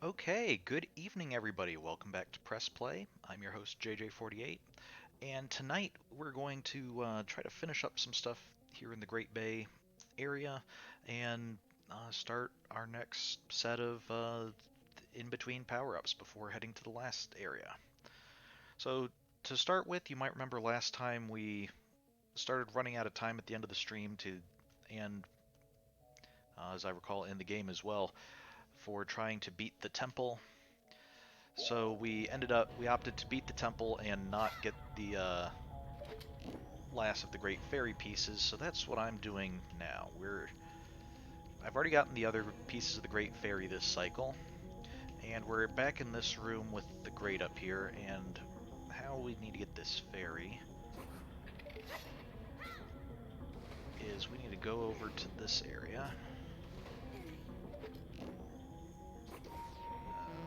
Okay, good evening, everybody. Welcome back to Press Play. I'm your host, JJ48, and tonight we're going to try to finish up some stuff here in the Great Bay area and start our next set of in-between power-ups before heading to the last area. So, to start with, you might remember last time we started running out of time at the end of the stream and as I recall, in the game as well, for trying to beat the temple. So we opted to beat the temple and not get the last of the great fairy pieces. So that's what I'm doing now. I've already gotten the other pieces of the great fairy this cycle, and we're back in this room with the grate up here. And how we need to get this fairy is we need to go over to this area.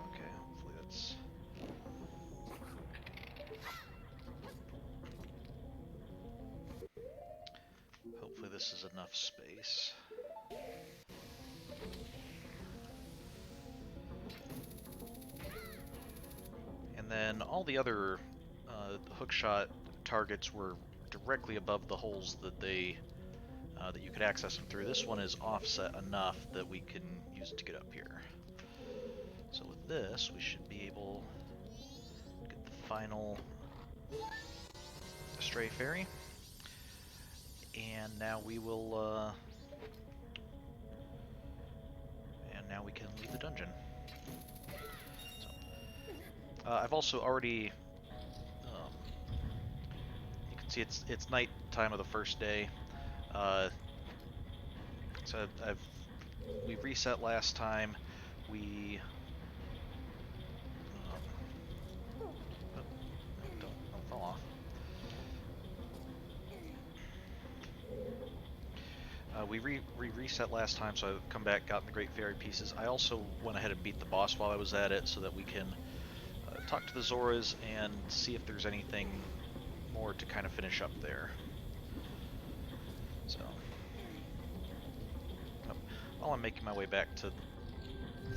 Okay, hopefully that's hopefully this is enough space. And then all the other hookshot targets were directly above the holes that you could access them through. This one is offset enough that we can use it to get up here. So with this, we should be able to get the final stray fairy. And now we will, and now we can leave the dungeon. So, I've also already, you can see it's night time of the first day. Uh, so we reset last time. We oh, don't fall off. We reset last time, so I've come back, gotten the Great Fairy pieces. I also went ahead and beat the boss while I was at it, so that we can talk to the Zoras and see if there's anything more to kind of finish up there. So, while I'm making my way back to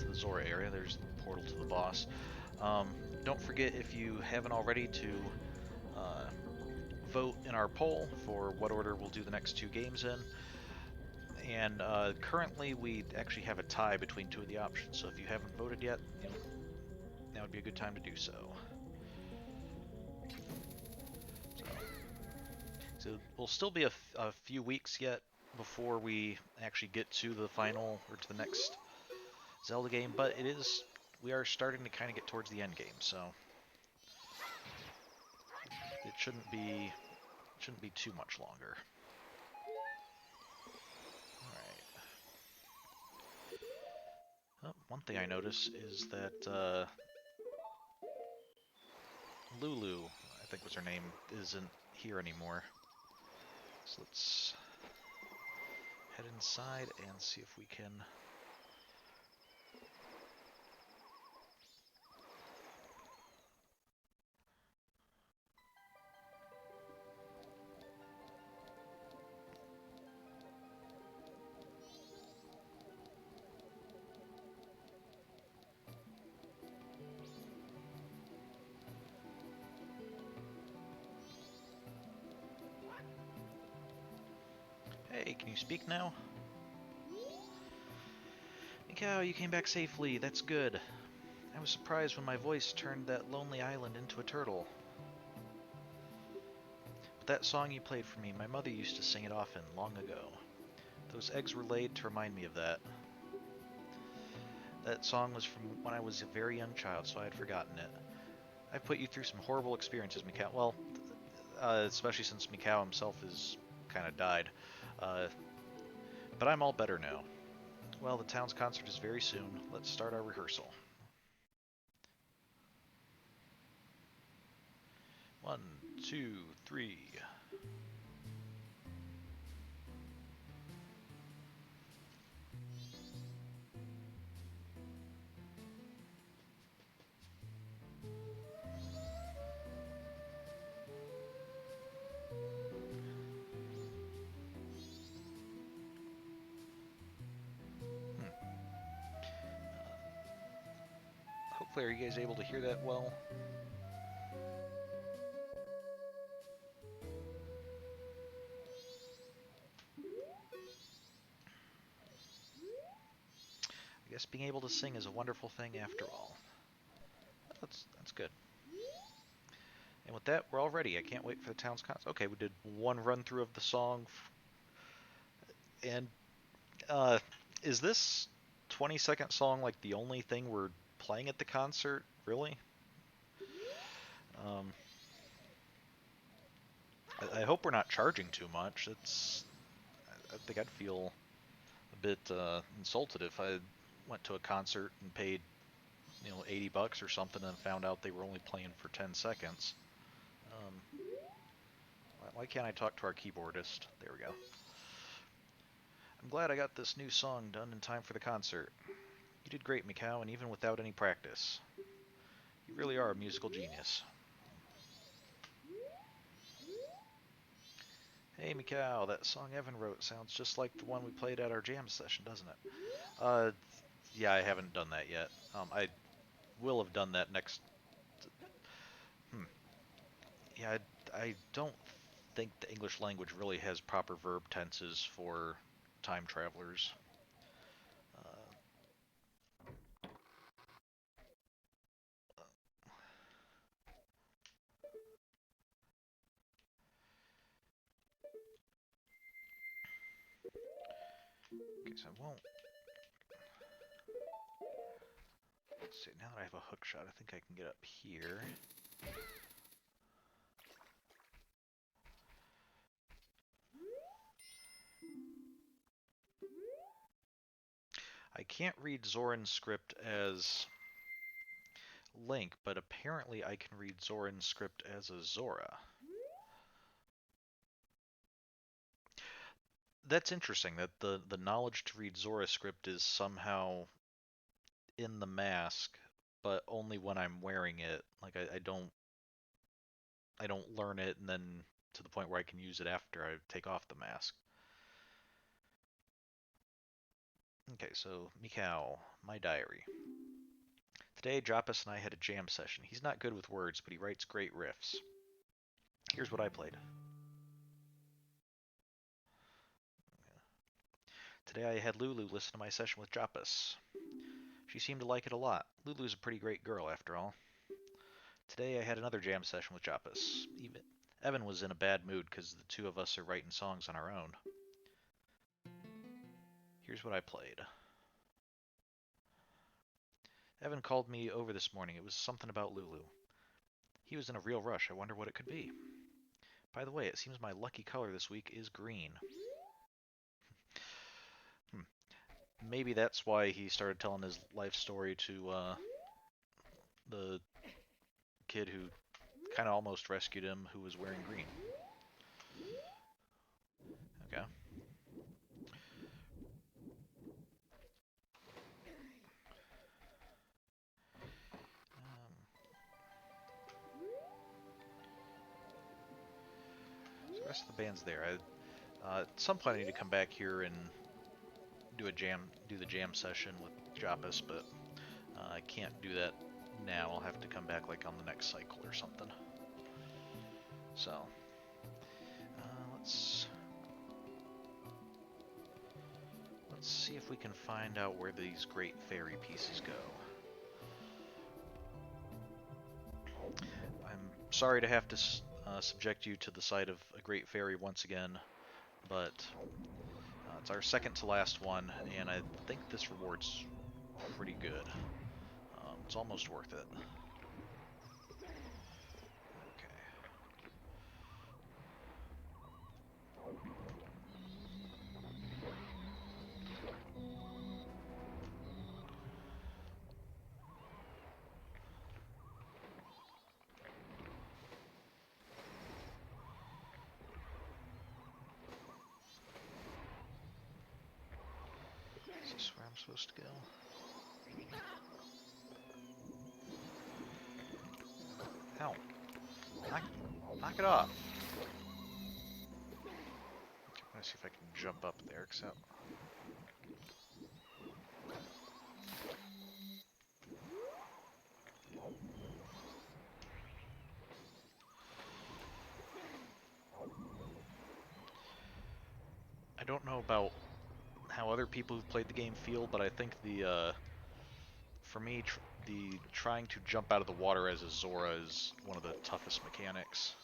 the Zora area, there's the portal to the boss. Don't forget, if you haven't already, to uh, vote in our poll for what order we'll do the next two games in. And currently we actually have a tie between two of the options, so if you haven't voted yet, now would be a good time to do so. So we'll still be a few weeks yet before we actually get to the final or to the next Zelda game, but we are starting to kind of get towards the end game, so it shouldn't be too much longer. All right. One thing I notice is that Lulu, I think was her name, isn't here anymore. So let's head inside and see if we can. Hey, can you speak now? Mikau, you came back safely. That's good. I was surprised when my voice turned that lonely island into a turtle. But that song you played for me, my mother used to sing it often, long ago. Those eggs were laid to remind me of that. That song was from when I was a very young child, so I had forgotten it. I've put you through some horrible experiences, Mikau. Well, especially since Mikau himself has kind of died. But I'm all better now. Well, the town's concert is very soon. Let's start our rehearsal. 1, 2, 3. Unclear, are you guys able to hear that well? I guess being able to sing is a wonderful thing after all. That's good. And with that, we're all ready. I can't wait for the town's concert. Okay, we did one run through of the song, and uh, is this 20-second song like the only thing we're playing at the concert? Really? Um, I hope we're not charging too much. I think I'd feel a bit insulted if I went to a concert and paid, $80 or something and found out they were only playing for 10 seconds. Why can't I talk to our keyboardist? There we go. I'm glad I got this new song done in time for the concert. You did great, Mikau, and even without any practice. You really are a musical genius. Hey, Mikau, that song Evan wrote sounds just like the one we played at our jam session, doesn't it? Yeah, I haven't done that yet. I will have done that next. Hmm. Yeah, I don't think the English language really has proper verb tenses for time travelers. Uh, okay, so I won't. Let's see, now that I have a hook shot, I think I can get up here. I can't read Zoran's script as Link, but apparently I can read Zoran's script as a Zora. That's interesting, that the knowledge to read Zora's script is somehow in the mask, but only when I'm wearing it. Like I don't learn it and then to the point where I can use it after I take off the mask. Okay, so Mikau, my diary. Today, Japas and I had a jam session. He's not good with words, but he writes great riffs. Here's what I played. Today I had Lulu listen to my session with Japas. She seemed to like it a lot. Lulu's a pretty great girl, after all. Today I had another jam session with Japas. Evan was in a bad mood because the two of us are writing songs on our own. Here's what I played. Evan called me over this morning. It was something about Lulu. He was in a real rush. I wonder what it could be. By the way, it seems my lucky color this week is green. Maybe that's why he started telling his life story to the kid who kind of almost rescued him, who was wearing green. Okay. So the rest of the band's there. At some point I need to come back here and do the jam session with Japas, but I can't do that now. I'll have to come back like on the next cycle or something. So let's see if we can find out where these great fairy pieces go. I'm sorry to have to subject you to the sight of a great fairy once again, but it's our second to last one, and I think this reward's pretty good. It's almost worth it. Okay. Is this where I'm supposed to go? Ow. Knock it off. Okay, I'm gonna see if I can jump up there, except... don't know about how other people who've played the game feel, but I think for me, the trying to jump out of the water as a Zora is one of the toughest mechanics.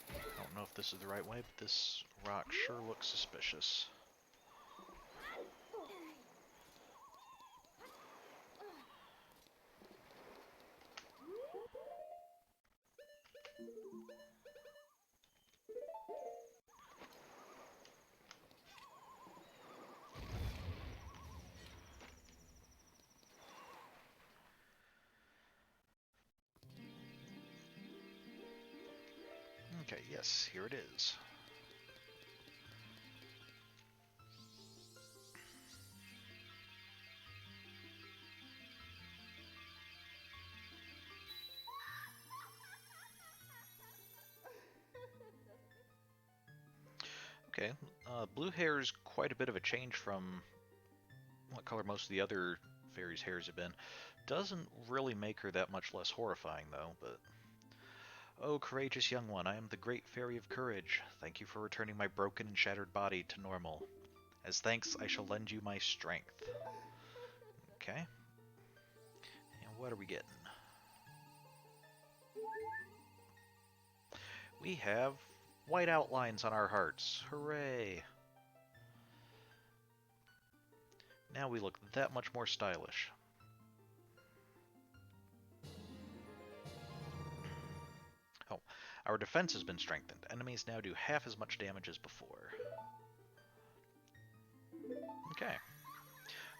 I don't know if this is the right way, but this rock sure looks suspicious. Okay, yes, here it is. Okay, blue hair is quite a bit of a change from what color most of the other fairies' hairs have been. Doesn't really make her that much less horrifying, though, but... Oh, courageous young one, I am the great fairy of courage. Thank you for returning my broken and shattered body to normal. As thanks, I shall lend you my strength. Okay. And what are we getting? We have white outlines on our hearts. Hooray! Now we look that much more stylish. Oh, our defense has been strengthened. Enemies now do half as much damage as before. Okay.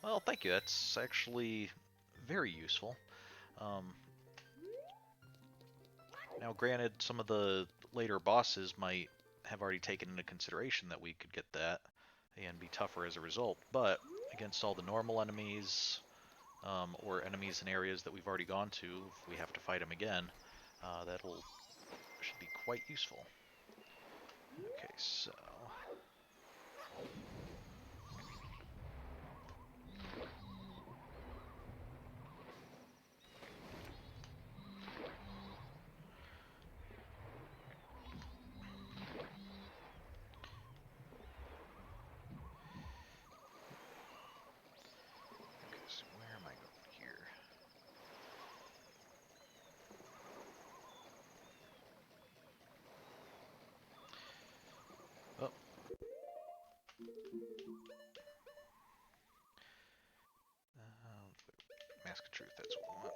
Well, thank you. That's actually very useful. Um, Now, granted, some of the later bosses might have already taken into consideration that we could get that and be tougher as a result, but against all the normal enemies, or enemies in areas that we've already gone to, if we have to fight them again, that'll should be quite useful. Okay, so... Okay, so where am I going here? Oh. Mask of Truth, that's what we want.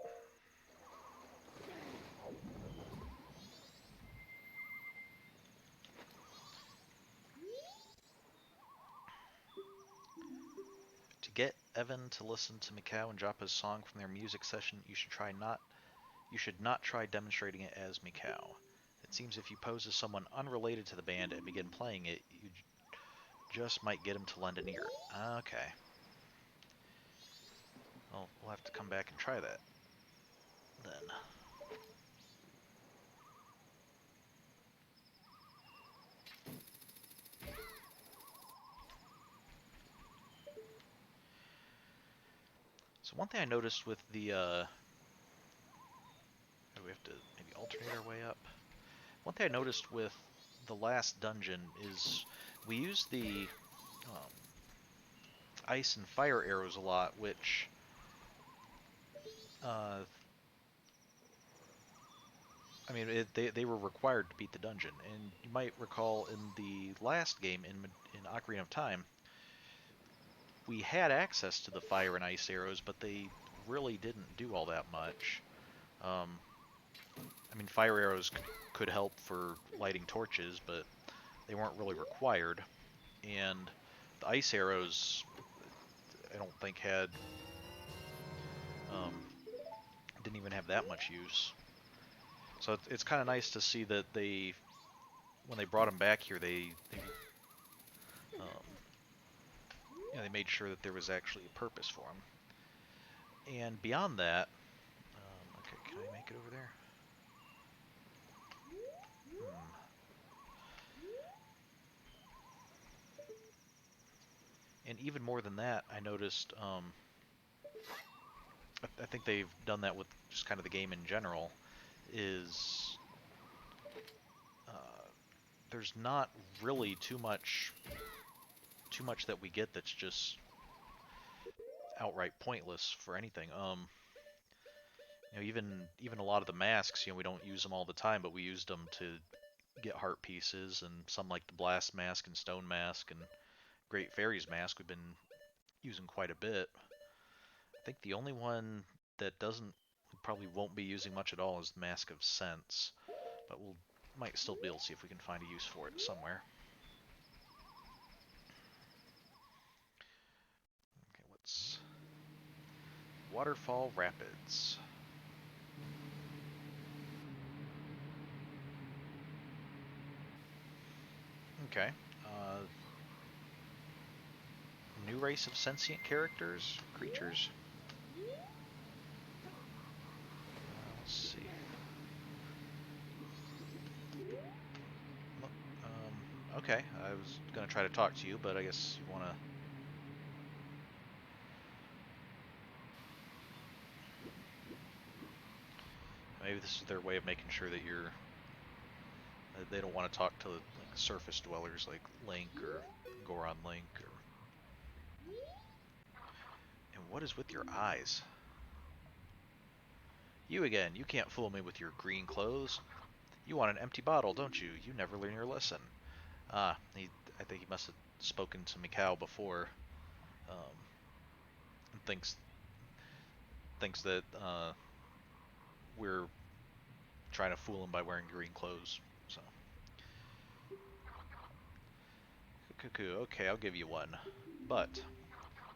To get Evan to listen to Mikau and Joppa's song from their music session, you should not try demonstrating it as Mikau. It seems if you pose as someone unrelated to the band and begin playing it, you just might get him to lend an ear. Okay. Well, we'll have to come back and try that then. So one thing I noticed with the, we have to maybe alternate our way up. One thing I noticed with the last dungeon is we use the ice and fire arrows a lot, which I mean, they were required to beat the dungeon. And you might recall in the last game, in Ocarina of Time, we had access to the fire and ice arrows, but they really didn't do all that much. I mean, fire arrows could help for lighting torches, but they weren't really required. And the ice arrows, I don't think didn't even have that much use. So it's kind of nice to see that when they brought them back here, they made sure that there was actually a purpose for them. And beyond that, okay, can I make it over there? And even more than that, I noticed, I think they've done that with just kind of the game in general, is uh, there's not really too much that we get that's just outright pointless for anything. Even a lot of the masks, we don't use them all the time, but we used them to get heart pieces, and some like the blast mask and stone mask and Great Fairy's mask we've been using quite a bit. I think the only one that doesn't probably won't be using much at all is the Mask of Sense, but we'll might still be able to see if we can find a use for it somewhere. Okay, let's Waterfall Rapids. Okay. New race of sentient creatures. Let's see. Okay, I was gonna try to talk to you, but I guess you wanna. Maybe this is their way of making sure that they don't want to talk to like surface dwellers like Link or Goron Link. And what is with your eyes? You again. You can't fool me with your green clothes. You want an empty bottle, don't you? You never learn your lesson. I think he must have spoken to Mikau before. Um, and thinks that we're trying to fool him by wearing green clothes. So, Cuckoo. Okay, I'll give you one, but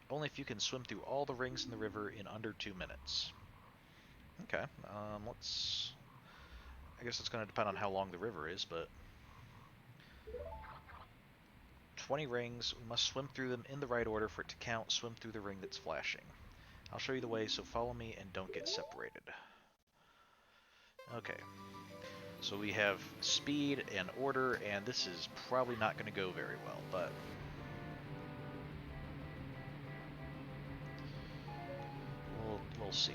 only if you can swim through all the rings in the river in under 2 minutes. Okay. Let's. I guess it's going to depend on how long the river is, but 20 rings. We must swim through them in the right order for it to count. Swim through the ring that's flashing. I'll show you the way, so follow me and don't get separated. Okay. So we have speed and order, and this is probably not going to go very well, but we'll see.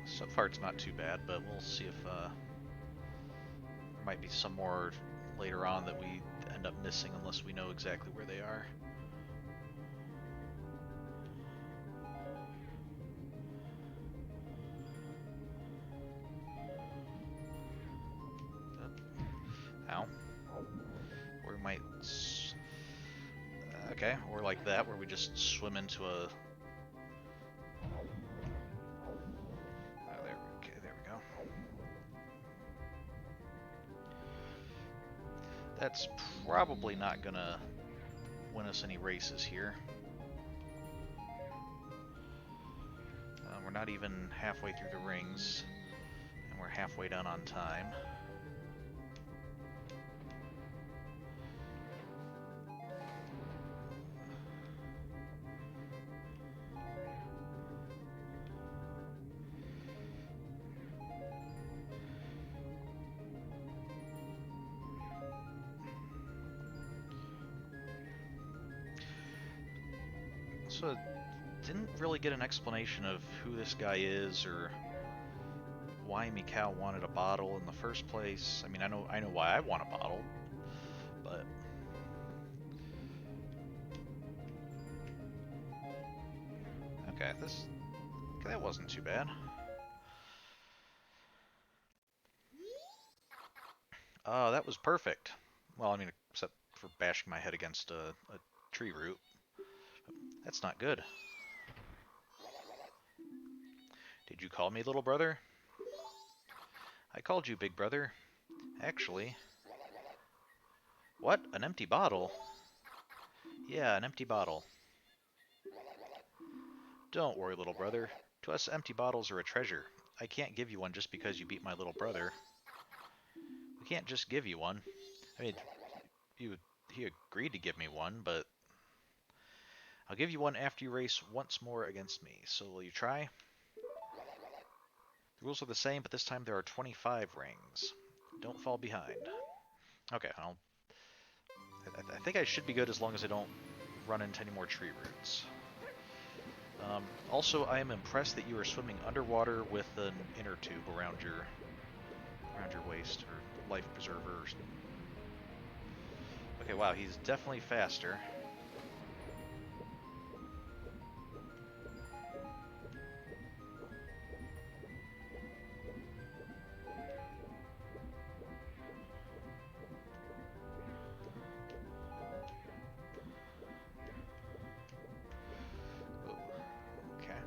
So far it's not too bad, but we'll see if there might be some more later on that we end up missing unless we know exactly where they are. Ow. Or we might... Okay, or like that, where we just swim into a... there we go. That's probably not gonna win us any races here. We're not even halfway through the rings, and we're halfway done on time. So, didn't really get an explanation of who this guy is or why Mikau wanted a bottle in the first place. I mean, I know why I want a bottle, but okay, that wasn't too bad. Oh, that was perfect. Well, I mean, except for bashing my head against a tree root. That's not good. Did you call me little brother? I called you big brother. Actually. What? An empty bottle? Yeah, an empty bottle. Don't worry, little brother. To us, empty bottles are a treasure. I can't give you one just because you beat my little brother. We can't just give you one. I mean, he agreed to give me one, but I'll give you one after you race once more against me. So will you try? The rules are the same, but this time there are 25 rings. Don't fall behind. Okay, I think I should be good as long as I don't run into any more tree roots. Also, I am impressed that you are swimming underwater with an inner tube around your waist, or life preserver. Okay, wow, he's definitely faster. Ooh, okay.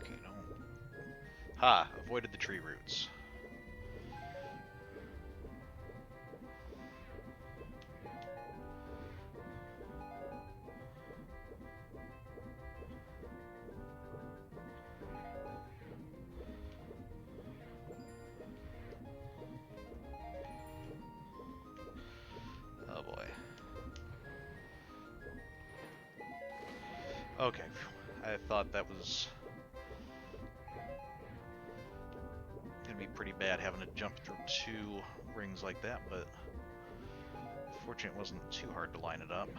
Okay, don't. Ha! Avoided the tree roots. Oh boy. Okay, I thought that was gonna be pretty bad having to jump through 2 rings like that, but fortunately it wasn't too hard to line it up.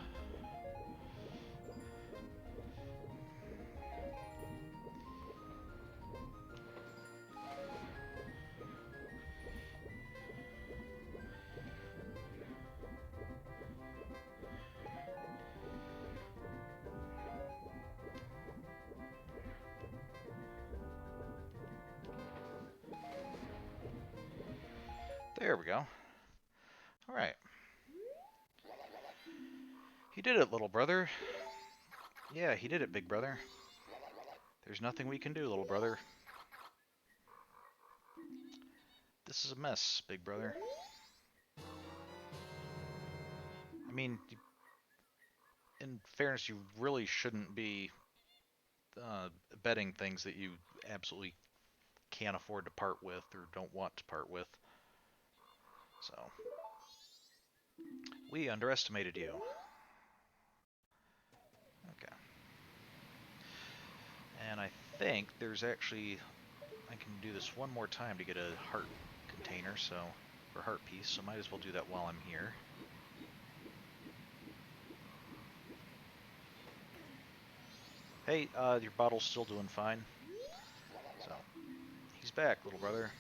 There we go. Alright. He did it, little brother. Yeah, he did it, big brother. There's nothing we can do, little brother. This is a mess, big brother. I mean, in fairness, you really shouldn't be betting things that you absolutely can't afford to part with or don't want to part with. So, we underestimated you. Okay. And I think there's actually, I can do this one more time to get a heart container, so, or heart piece, so might as well do that while I'm here. Hey, your bottle's still doing fine. So, he's back, little brother.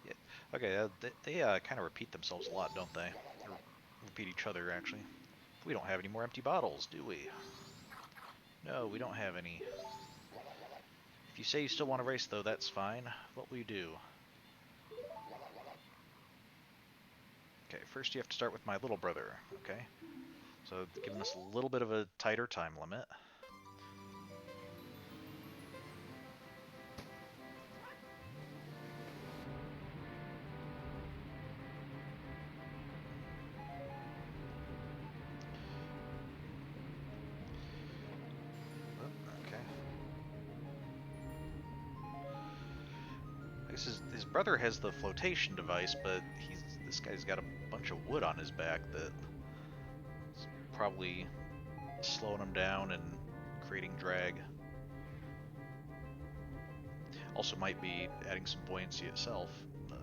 Yeah. Okay, they kind of repeat themselves a lot, don't they? Or repeat each other, actually. We don't have any more empty bottles, do we? No, we don't have any. If you say you still want to race, though, that's fine. What will you do? Okay, first you have to start with my little brother, okay? So, giving us a little bit of a tighter time limit. Okay. I guess his brother has the flotation device, but this guy's got a bunch of wood on his back that's probably slowing him down and creating drag. Also might be adding some buoyancy itself. But...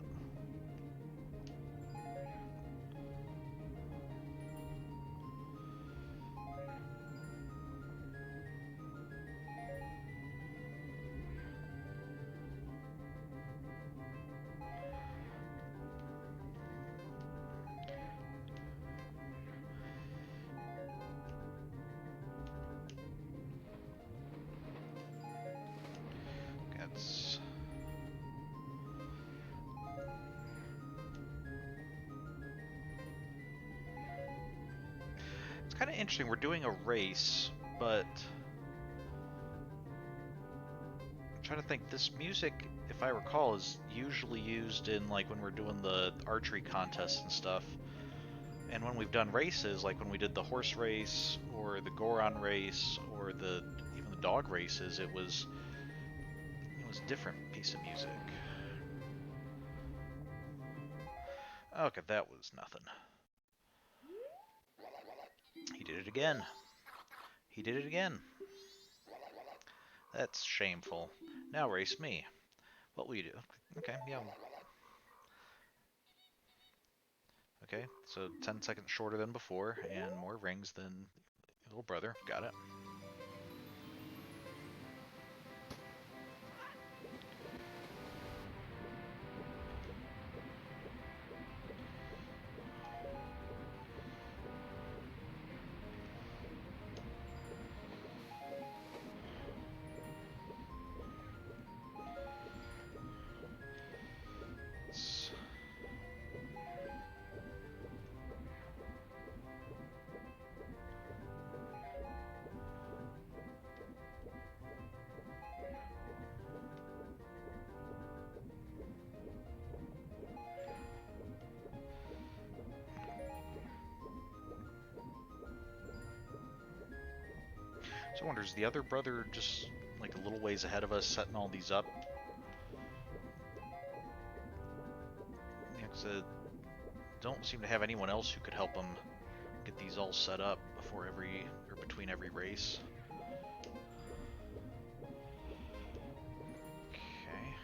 That's... It's kind of interesting. We're doing a race, but I'm trying to think. This music, if I recall, is usually used in like when we're doing the archery contests and stuff. And when we've done races, like when we did the horse race or the Goron race or even the dog races, it was a different piece of music. Okay, that was nothing. He did it again. He did it again. That's shameful. Now race me. What will you do? Okay, yeah. Okay, so 10 seconds shorter than before, and more rings than little brother. Got it. So I wonder, is the other brother just like a little ways ahead of us, setting all these up? Yeah, because I don't seem to have anyone else who could help him get these all set up before every, or between every race. Okay.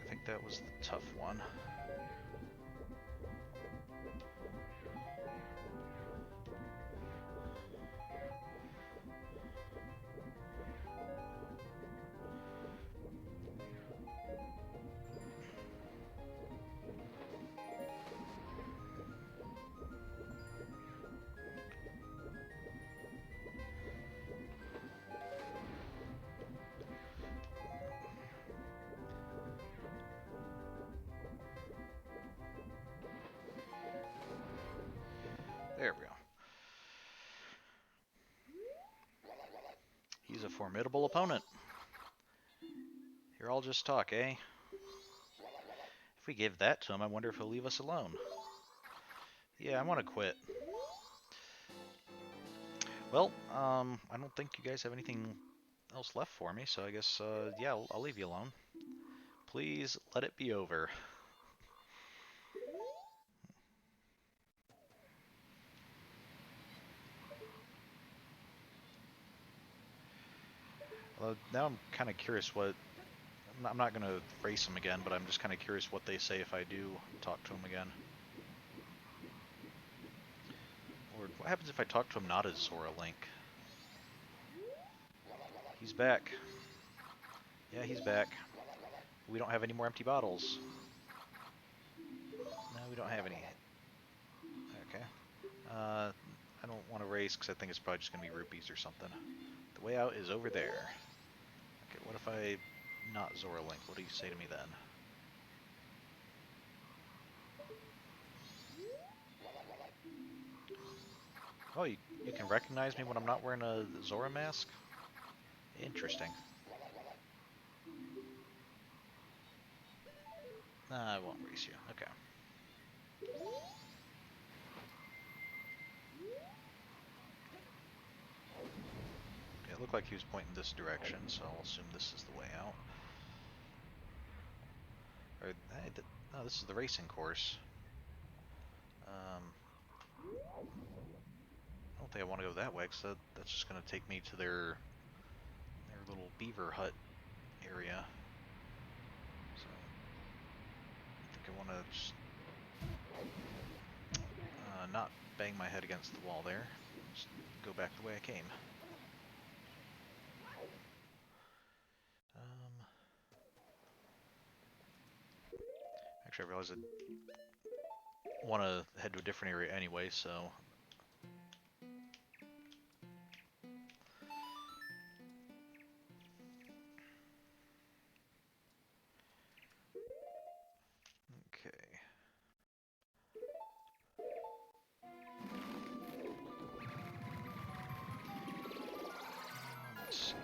I think that was the tough one. There we go. He's a formidable opponent. Here, I'll just talk, eh? If we give that to him, I wonder if he'll leave us alone. Yeah, I want to quit. Well, I don't think you guys have anything else left for me, so I guess, yeah, I'll leave you alone. Please let it be over. Now I'm kind of curious what... I'm not going to race them again, but I'm just kind of curious what they say if I do talk to them again. Or what happens if I talk to him not as Zora Link? He's back. Yeah, he's back. We don't have any more empty bottles. No, we don't have any. Okay. I don't want to race because I think it's probably just going to be rupees or something. The way out is over there. Okay, what if I not Zora Link? What do you say to me then? Oh, you can recognize me when I'm not wearing a Zora mask? Interesting. Nah, I won't race you. Okay. It looked like he was pointing this direction, so I'll assume this is the way out. Or, hey, no, this is the racing course. I don't think I want to go that way, because that's just going to take me to their little beaver hut area. So, I think I want to just not bang my head against the wall there. Just go back the way I came. Actually, I realized I want to head to a different area anyway, so... Okay. Let's see.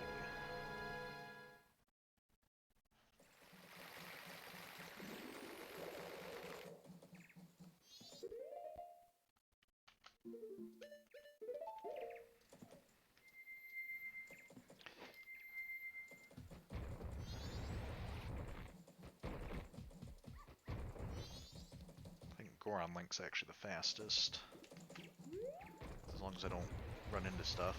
4 on Link's actually the fastest. As long as I don't run into stuff.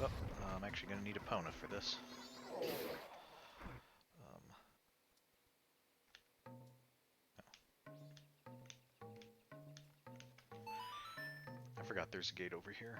Oh, I'm actually going to need Epona for this. I forgot there's a gate over here.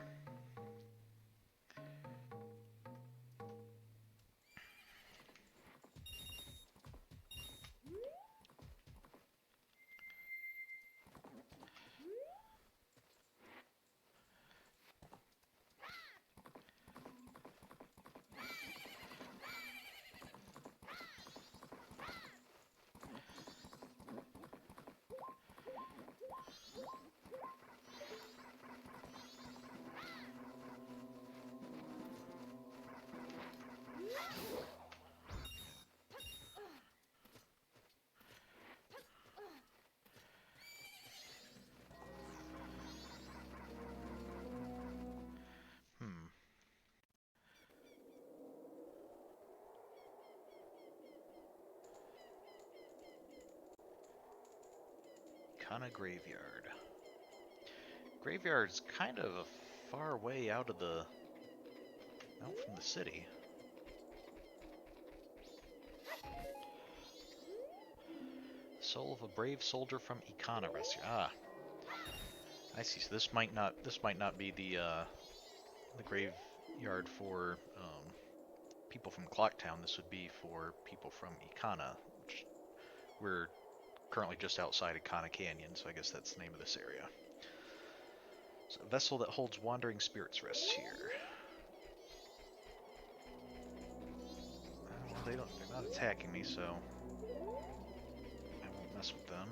Ikana Graveyard. Graveyard's kind of a far way out from the city. Soul of a brave soldier from Ikana rescue. Ah, I see. So this might not be the graveyard for people from Clocktown. This would be for people from Ikana, which we're currently just outside Ikana Canyon, so I guess that's the name of this area. So a vessel that holds wandering spirits rests here. Well, they're not attacking me, so I won't mess with them.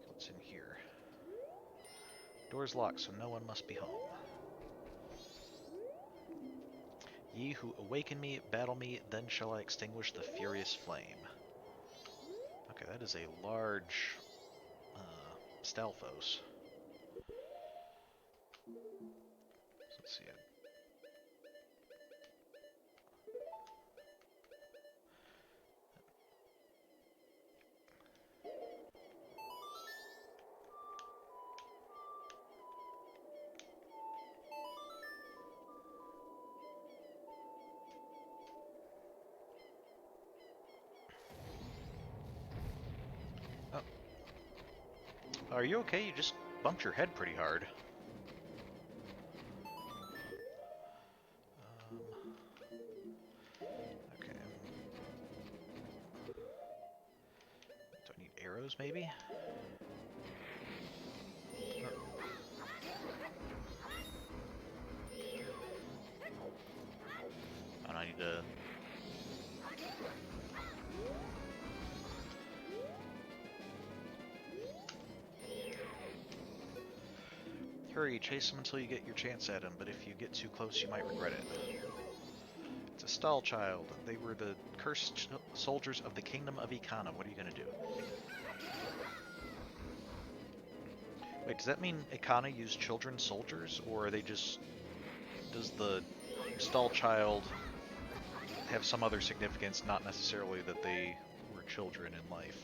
What's in here? Door's locked, so no one must be home. Ye who awaken me, battle me, then shall I extinguish the furious flame. Okay, that is a large Stalfos. Let's see it. Oh. Are you okay? You just bumped your head pretty hard. Okay. Do I need arrows, maybe? Oh, I need to... Hurry, chase him until you get your chance at him, but if you get too close, you might regret it. It's a stall child. They were the cursed soldiers of the kingdom of Ikana. What are you going to do? Wait, does that mean Ikana used children soldiers, or are they just... Does the stall child have some other significance, not necessarily that they were children in life?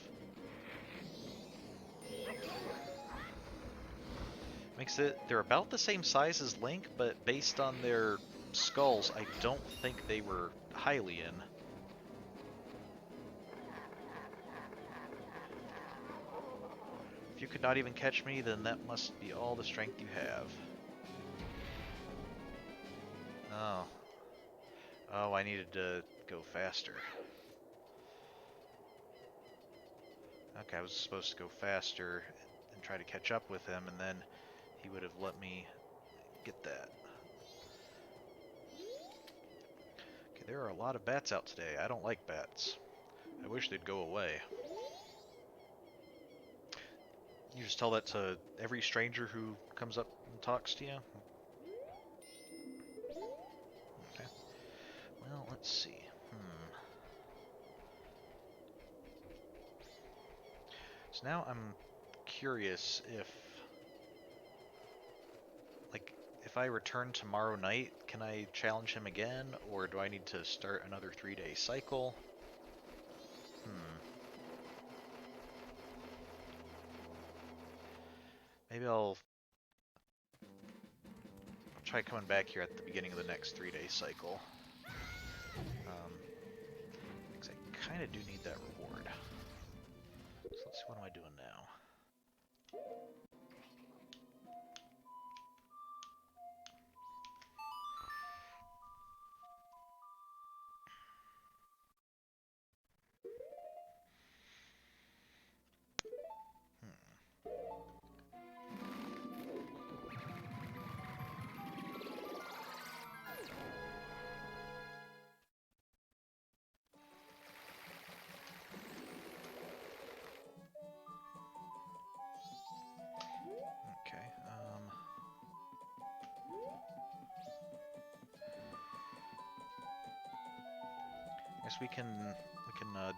Makes it... They're about the same size as Link, but based on their skulls, I don't think they were Hylian. If you could not even catch me, then that must be all the strength you have. Oh. Oh, I needed to go faster. Okay, I was supposed to go faster and try to catch up with him, and then he would have let me get that. Okay, there are a lot of bats out today. I don't like bats. I wish they'd go away. You just tell that to every stranger who comes up and talks to you? Okay. Well, let's see. So now I'm curious like, if I return tomorrow night, can I challenge him again, or do I need to start another 3-day cycle? Maybe I'll try coming back here at the beginning of the next 3-day cycle. Because I kind of do need that reward. So let's see, what am I doing now? Okay. Guess we can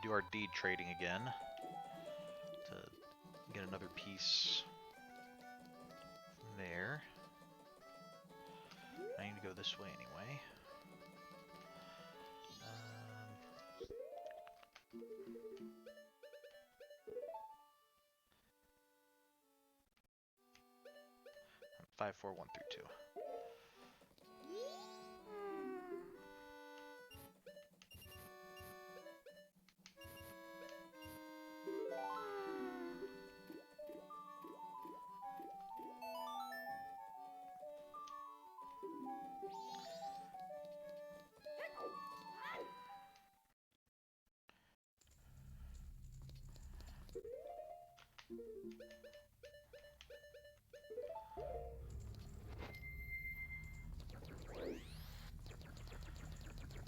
do our deed trading again to get another piece from there. I need to go this way anyway. 54132.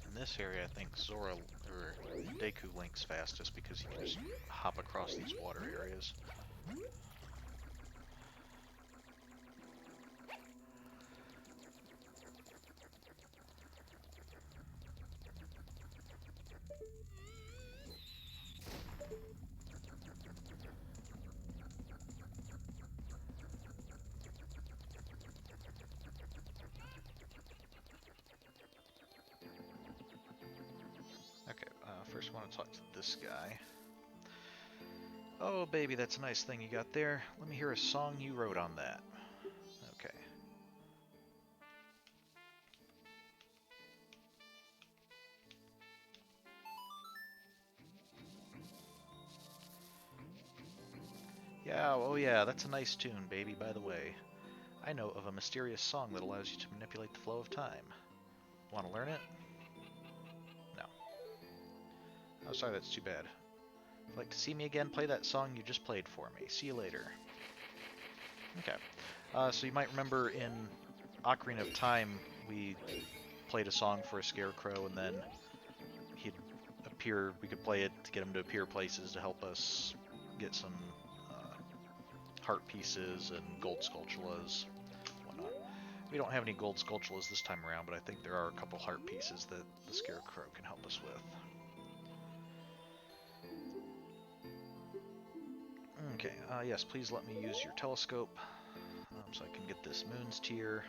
In this area, I think Zora or Deku links fastest because he can just hop across these water areas. First I want to talk to this guy. Oh, baby, that's a nice thing you got there. Let me hear a song you wrote on that. Okay. Yeah, oh yeah, that's a nice tune, baby, by the way. I know of a mysterious song that allows you to manipulate the flow of time. Want to learn it? No. Oh, sorry, that's too bad. If you'd like to see me again, play that song you just played for me. See you later. Okay. So you might remember in Ocarina of Time, we played a song for a scarecrow, and then he'd appear. We could play it to get him to appear places to help us get some heart pieces and gold sculptulas, whatnot. We don't have any gold sculptulas this time around, but I think there are a couple heart pieces that the scarecrow can help us with. Okay, yes, please let me use your telescope so I can get this moon's tear.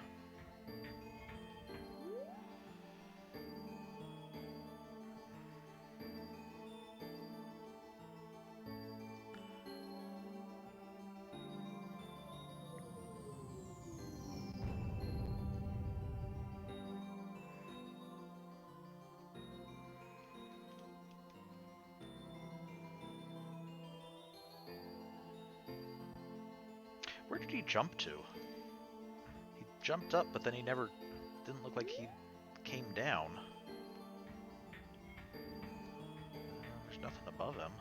Where did he jump to? He jumped up, but then he never... didn't look like he came down. There's nothing above him.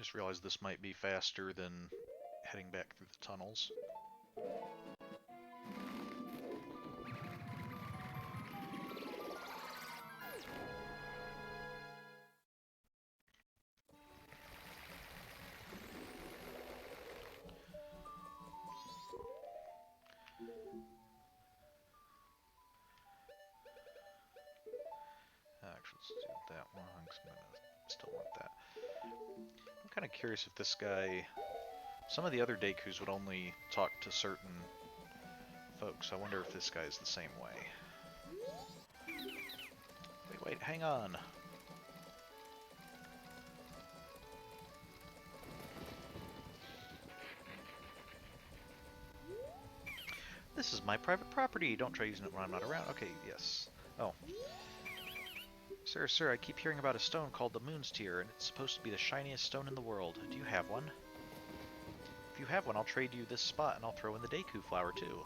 just realized this might be faster than heading back through the tunnels. Actually, let's do that one. I'm gonna still want that. I'm kind of curious if this guy... Some of the other Dekus would only talk to certain folks. I wonder if this guy's the same way. Wait, hang on. This is my private property. Don't try using it when I'm not around. Okay, yes. Oh. Sir, I keep hearing about a stone called the Moon's Tear, and it's supposed to be the shiniest stone in the world. Do you have one? If you have one, I'll trade you this spot, and I'll throw in the Deku flower, too.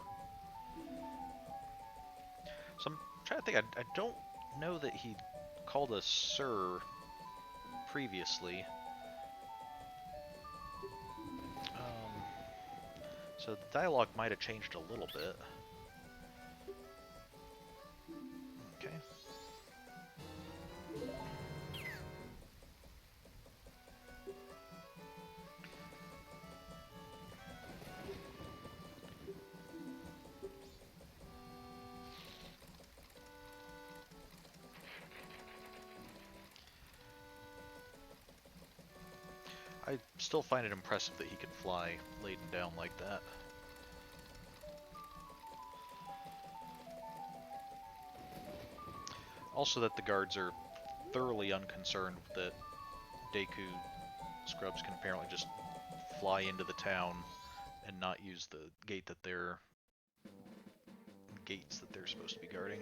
So I'm trying to think. I don't know that he called us Sir previously. So the dialogue might have changed a little bit. Okay. I still find it impressive that he can fly laden down like that. Also that the guards are thoroughly unconcerned that Deku scrubs can apparently just fly into the town and not use the gates that they're supposed to be guarding.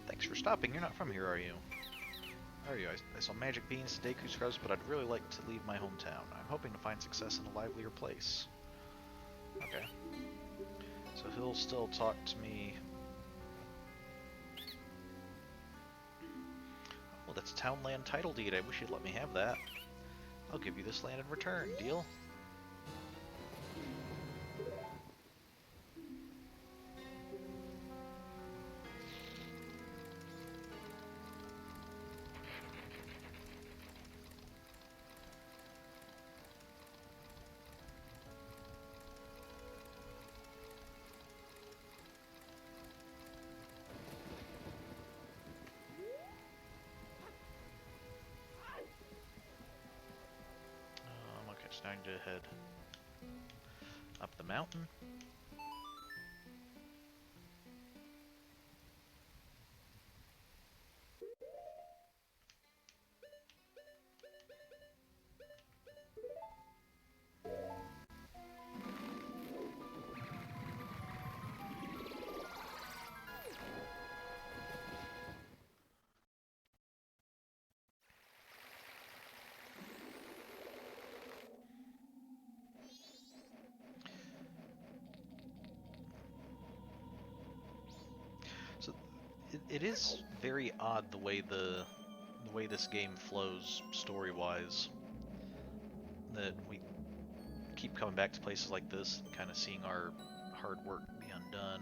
Thanks for stopping. You're not from here, are you? Are you? I saw magic beans to Deku scrubs, but I'd really like to leave my hometown. I'm hoping to find success in a livelier place. Okay. So he'll still talk to me. Well, that's town land title deed. I wish you'd let me have that. I'll give you this land in return. Deal? Okay, it's time to head up the mountain. So it is very odd the way this game flows story-wise. That we keep coming back to places like this and kind of seeing our hard work be undone.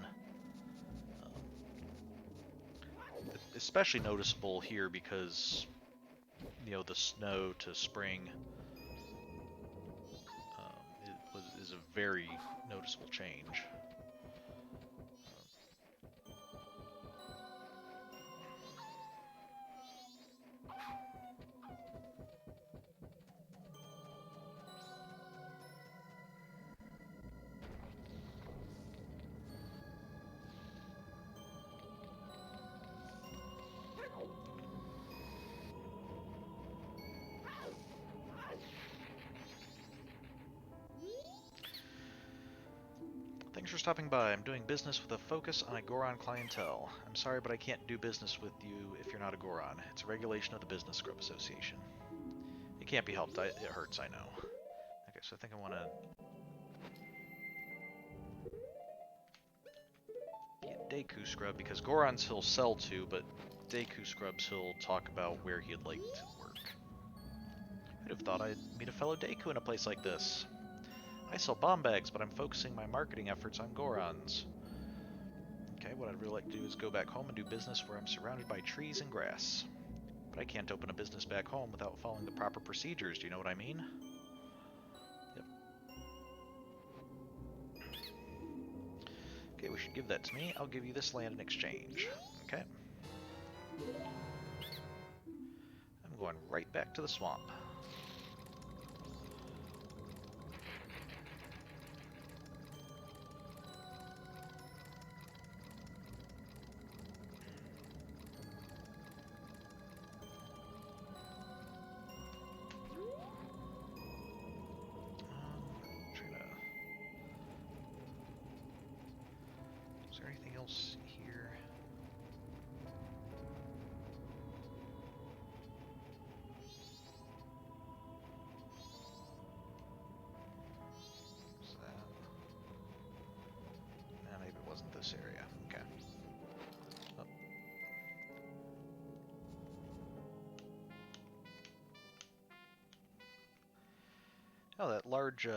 Especially noticeable here because, you know, the snow to spring is a very noticeable change. stopping by. I'm doing business with a focus on a Goron clientele. I'm sorry, but I can't do business with you if you're not a Goron. It's a regulation of the Business Scrub Association. It can't be helped. It hurts, I know. Okay, so I think I want to be a Deku Scrub, because Gorons he'll sell to, but Deku Scrubs he'll talk about where he'd like to work. I'd have thought I'd meet a fellow Deku in a place like this. I sell bomb bags, but I'm focusing my marketing efforts on Gorons. Okay, what I'd really like to do is go back home and do business where I'm surrounded by trees and grass. But I can't open a business back home without following the proper procedures, do you know what I mean? Yep. Okay, we should give that to me. I'll give you this land in exchange. Okay. I'm going right back to the swamp. Is there anything else here? Is that? No, maybe it wasn't this area. Okay. Oh, that large, you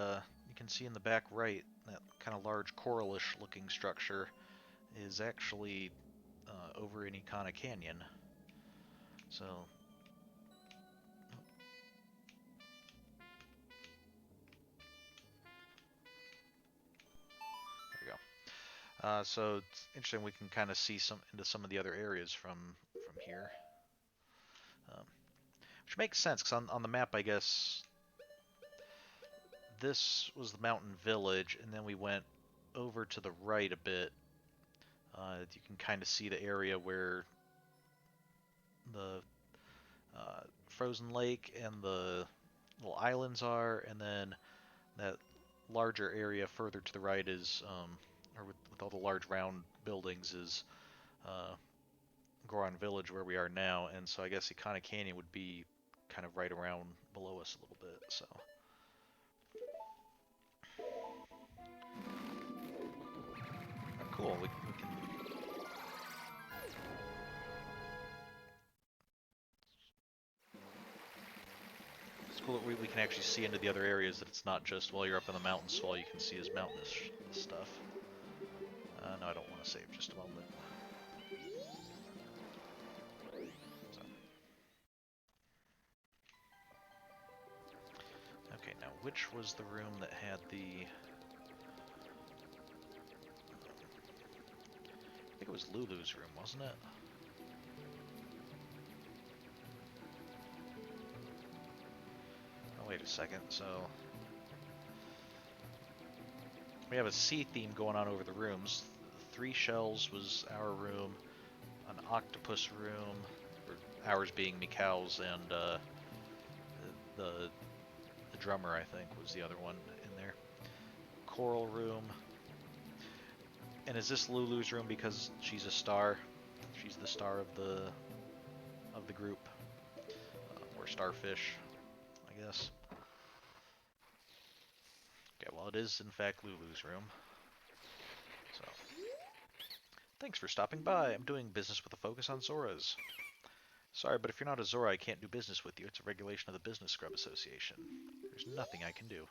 can see in the back right, that kind of large coralish looking structure is actually over in Icona Canyon. So, there we go. So it's interesting. We can kind of see into some of the other areas from here, which makes sense because on the map, I guess this was the mountain village, and then we went over to the right a bit. You can kind of see the area where the frozen lake and the little islands are, and then that larger area further to the right is, or with all the large round buildings, is Goron Village, where we are now, and so I guess Icona Canyon would be kind of right around below us a little bit, so. Oh, cool, we can... It's cool that we can actually see into the other areas, that it's not just while you're up in the mountains, so all you can see is mountainous stuff. No, I don't want to save just a moment. So. Okay, now which was the room that had the... I think it was Lulu's room, wasn't it? Oh, wait a second, so... We have a sea theme going on over the rooms. 3 shells was our room, an octopus room, or ours being Mikau's, and the drummer, I think, was the other one in there. Coral room. And is this Lulu's room because she's a star? She's the star of the group, or starfish, I guess. Okay, well, it is in fact Lulu's room. So, thanks for stopping by. I'm doing business with a focus on Zoras. Sorry, but if you're not a Zora, I can't do business with you. It's a regulation of the Business Scrub Association. There's nothing I can do.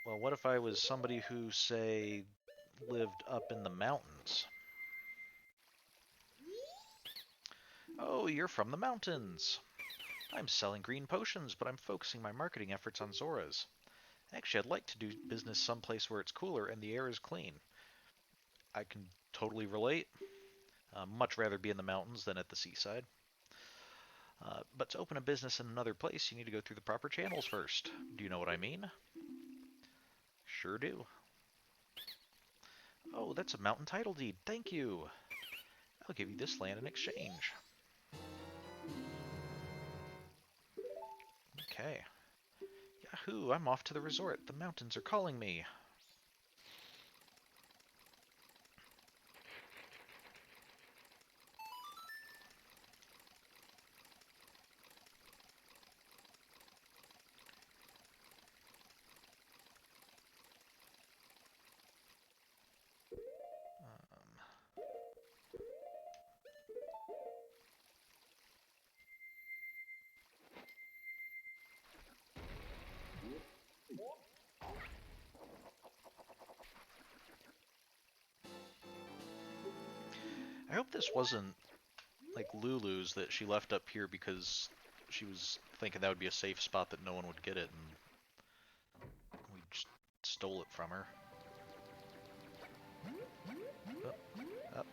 Well, what if I was somebody who, say, lived up in the mountains? Oh, you're from the mountains. I'm selling green potions, but I'm focusing my marketing efforts on Zoras. Actually, I'd like to do business someplace where it's cooler and the air is clean. I can totally relate. Much rather be in the mountains than at the seaside. But to open a business in another place, you need to go through the proper channels first. Do you know what I mean? Sure do. Oh, that's a mountain title deed. Thank you. I'll give you this land in exchange. Okay. Yahoo! I'm off to the resort. The mountains are calling me. I hope this wasn't like Lulu's that she left up here because she was thinking that would be a safe spot that no one would get it, and we just stole it from her. Oh, oh.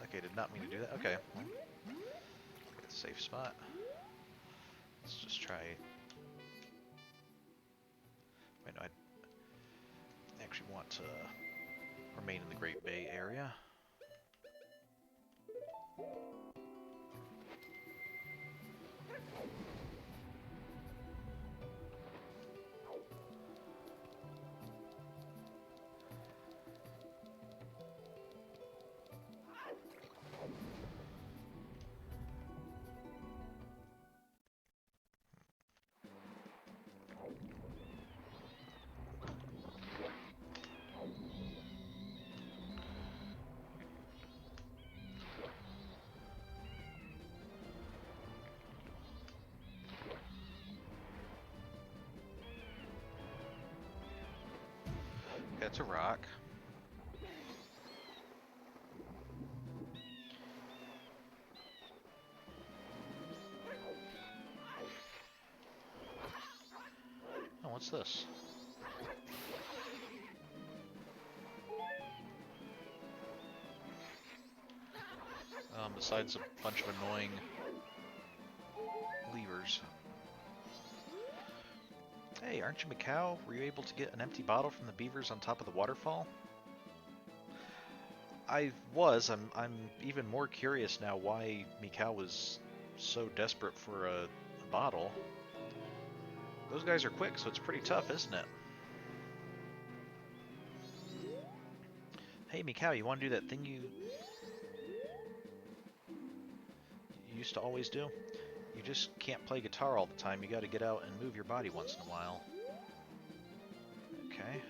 Okay, did not mean to do that. Okay, well, get a safe spot. Let's just try. Wait, no, I actually want to remain in the Great Bay area. That's a rock. Oh, what's this? Besides a bunch of annoying levers. Hey, aren't you Macau? Were you able to get an empty bottle from the beavers on top of the waterfall? I was. I'm even more curious now why Mikau was so desperate for a bottle. Those guys are quick, so it's pretty tough, isn't it? Hey, Mikau, you want to do that thing you used to always do? You just can't play guitar all the time. You got to get out and move your body once in a while. Okay.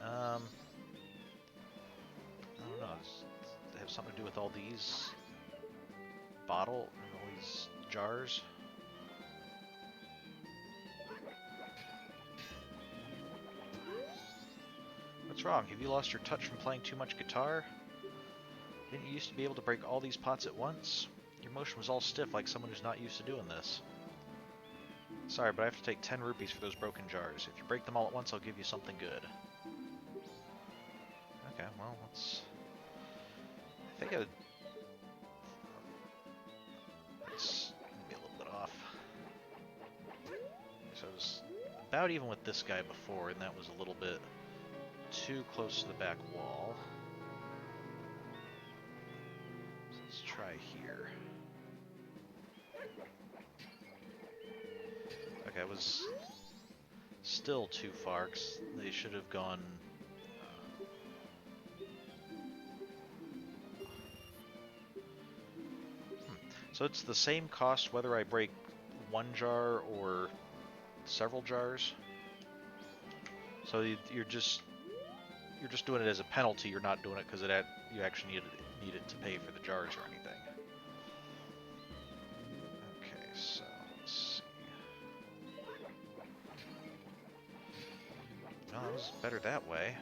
I don't know. Does it have something to do with all these bottle and all these jars? What's wrong? Have you lost your touch from playing too much guitar? Didn't you used to be able to break all these pots at once? Your motion was all stiff like someone who's not used to doing this. Sorry, but I have to take 10 rupees for those broken jars. If you break them all at once, I'll give you something good. Okay, well, let's... I think it's maybe a little bit off. So I was about even with this guy before, and that was a little bit too close to the back wall. So let's try here. Okay, I was still too far, because they should have gone... So it's the same cost whether I break one jar or several jars. So you're just doing it as a penalty. You're not doing it because you actually need it to pay for the jars or anything. Okay, so let's see. Well, that was better that way.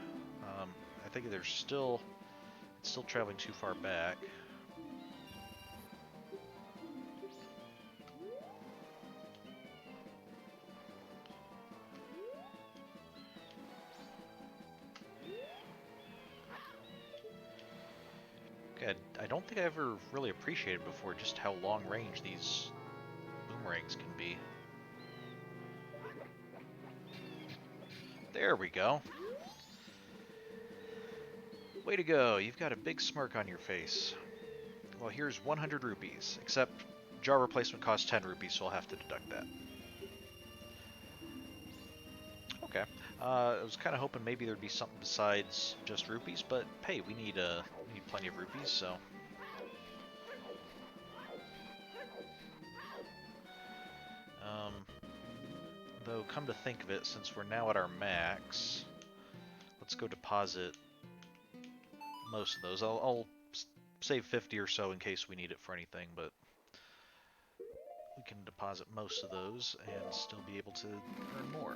I think it's still traveling too far back. I don't think I ever really appreciated before just how long range these boomerangs can be. There we go. Way to go, you've got a big smirk on your face. Well, here's 100 rupees, except jar replacement costs 10 rupees, so I'll have to deduct that. Okay. I was kind of hoping maybe there'd be something besides just rupees, but hey, we need plenty of rupees, so... Though, come to think of it, since we're now at our max, let's go deposit most of those. I'll save 50 or so in case we need it for anything, but we can deposit most of those and still be able to earn more.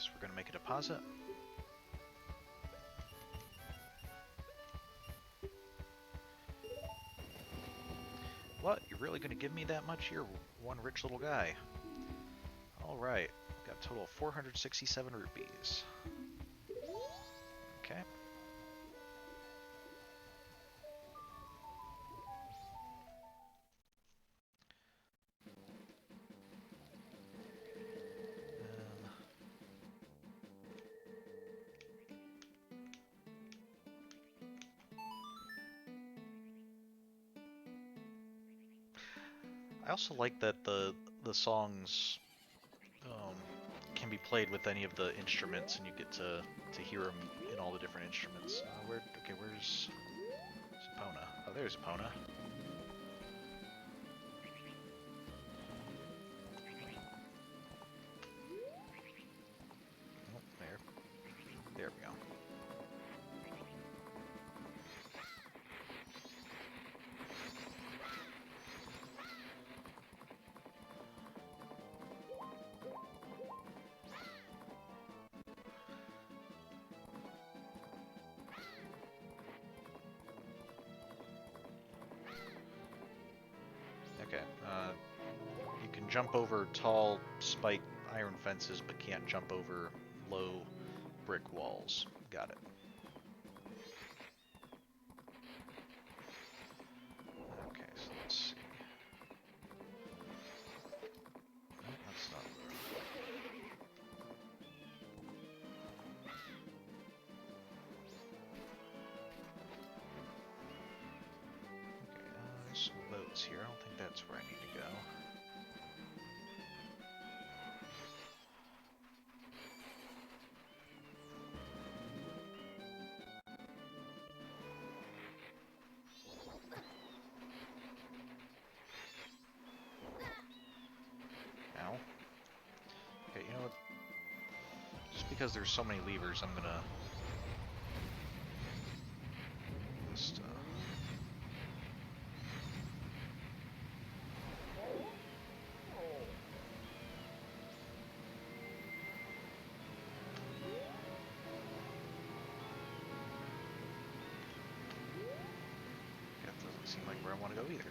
Guess we're gonna make a deposit. What? You're really gonna give me that much? You're one rich little guy. Alright, got a total of 467 rupees. Okay. I also like that the songs can be played with any of the instruments, and you get to hear them in all the different instruments. Where's Epona? Oh, there's Epona. Oh, there we go. Okay, you can jump over tall, spiked iron fences, but can't jump over low brick walls. Got it. Okay, so let's see. No, that's not. Okay, there's some boats here. I don't think that's where I need to go. Ow. Okay, you know what? Just because there's so many levers, I'm gonna just that doesn't seem like where I want to go either.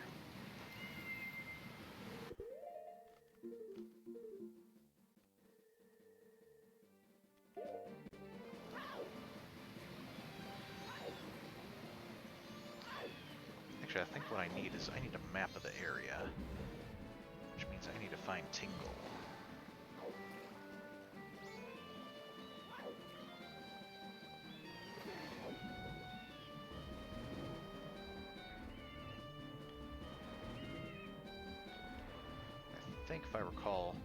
Actually, I think what I need is I need a map of the area, which means I need to find Tingle. I think if I recall,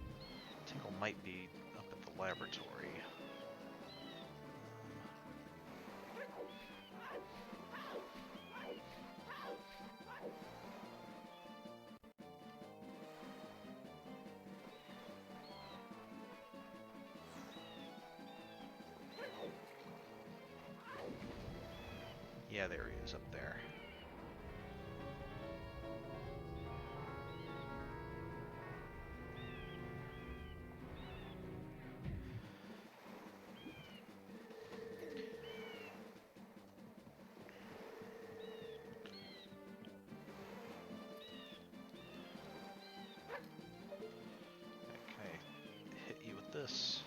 Tingle might be up at the laboratory. Yeah, there he is up there. Can I hit you with this?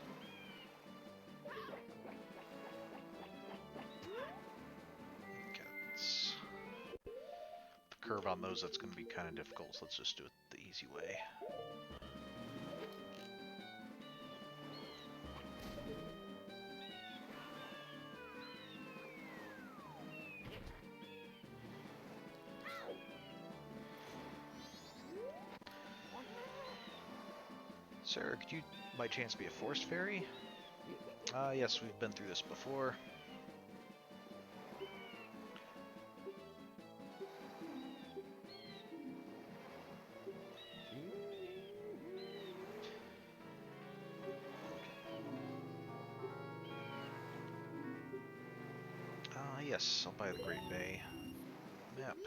Okay, it's the curve on those, that's going to be kind of difficult, so let's just do it the easy way. Sir, could you by chance be a forest fairy? Yes, we've been through this before. Yes, I'll buy the Great Bay map.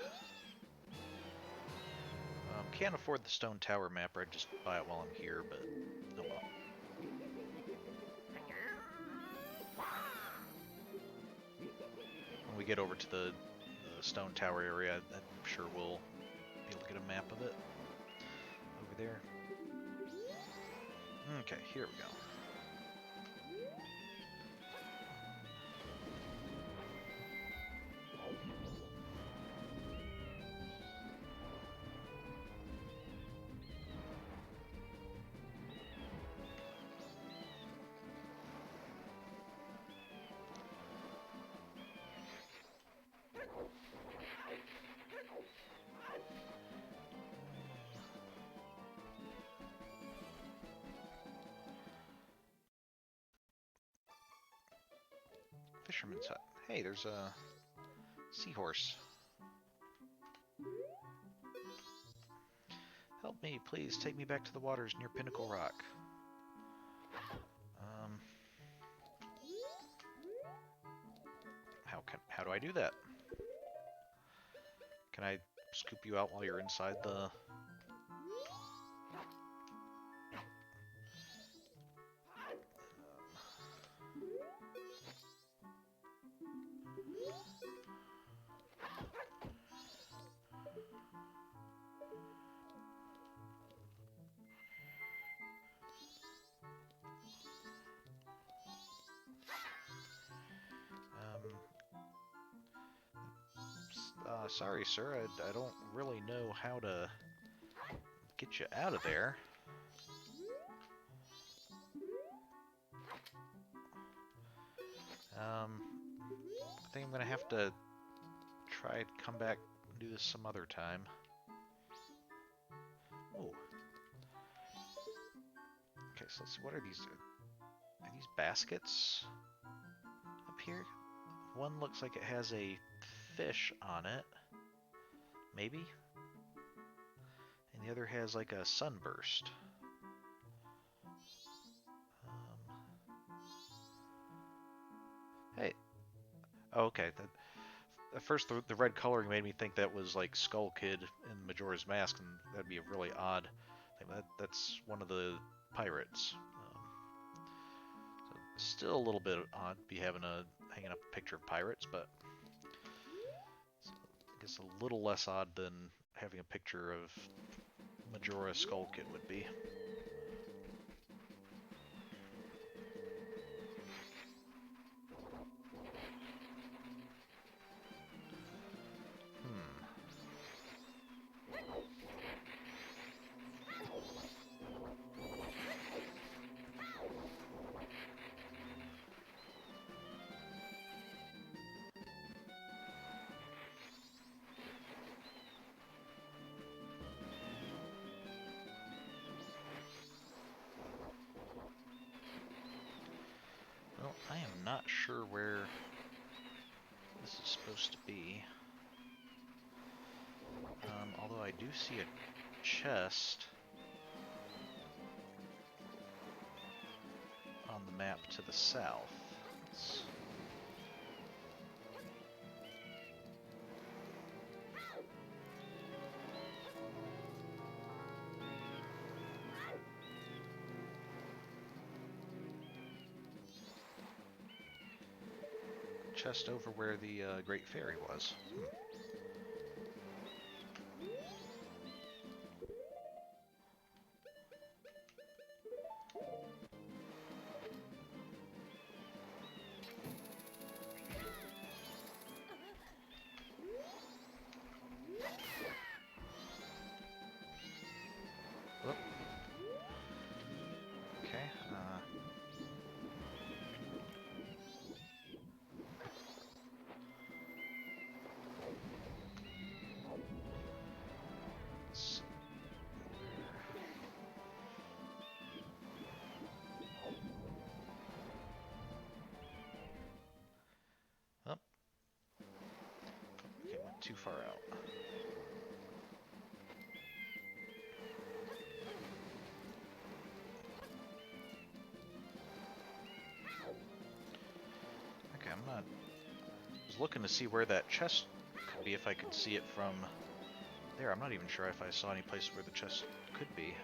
Can't afford the Stone Tower map, or I'd just buy it while I'm here, but oh well. we get over to the stone tower area, I'm sure we'll be able to get a map of it over there. Okay, here we go. Fisherman's hut. Hey, there's a seahorse. Help me, please. Take me back to the waters near Pinnacle Rock. How do I do that? Can I scoop you out while you're inside the... sorry, sir. I don't really know how to get you out of there. I think I'm gonna have to try to come back and do this some other time. Oh. Okay, so let's see. What are these? Are these baskets up here? One looks like it has a fish on it. Maybe? And the other has like a sunburst. Hey. Oh, okay. At first, the red coloring made me think that was like Skull Kid in Majora's Mask, and that'd be a really odd thing. That's one of the pirates. So still a little bit odd to be hanging up a picture of pirates, but I guess a little less odd than having a picture of Majora Skull Kid would be. Well, I am not sure where this is supposed to be. Although I do see a chest on the map to the south. Chest over where the Great Fairy was. Whoop. Okay. Oh. Okay, went too far out. Okay, I'm not... I was looking to see where that chest could be, if I could see it from there. I'm not even sure if I saw any place where the chest could be.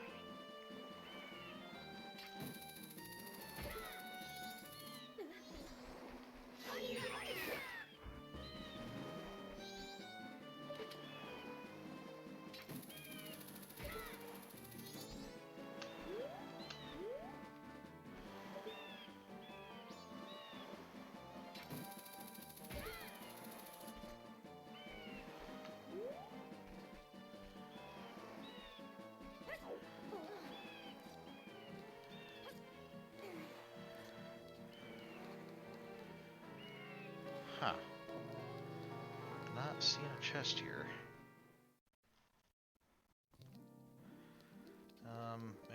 seeing a chest here.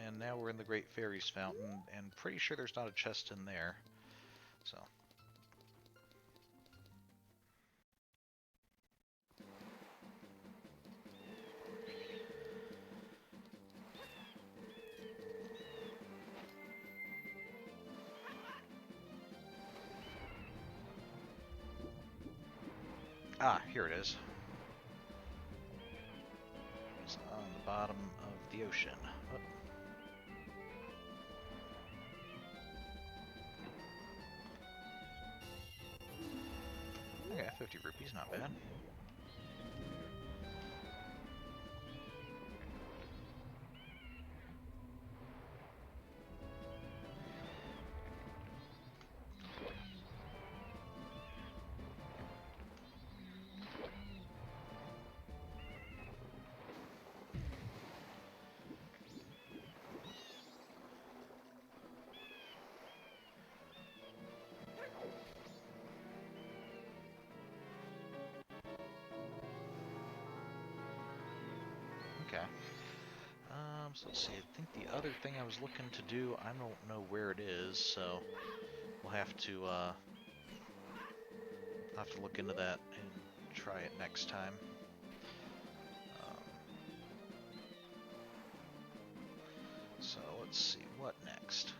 And now we're in the Great Fairies Fountain, and pretty sure there's not a chest in there. So. Ah, here it is. It's on the bottom of the ocean. Oh. Okay, 50 rupees, not bad. Okay. So let's see, I think the other thing I was looking to do, I don't know where it is, so we'll have to look into that and try it next time. So let's see, what next?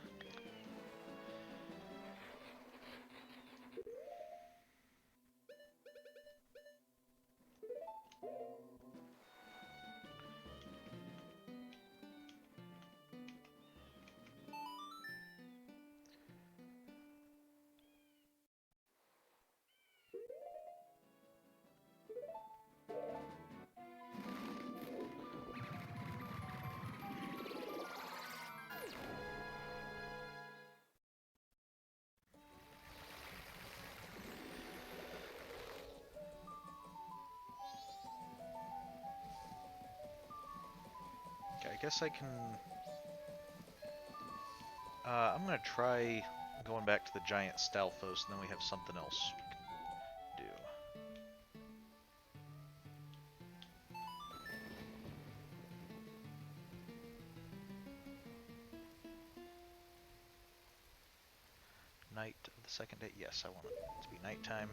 I guess I can... I'm going to try going back to the giant Stalfos, and then we have something else we can do. Night of the second day? Yes, I want it to be nighttime.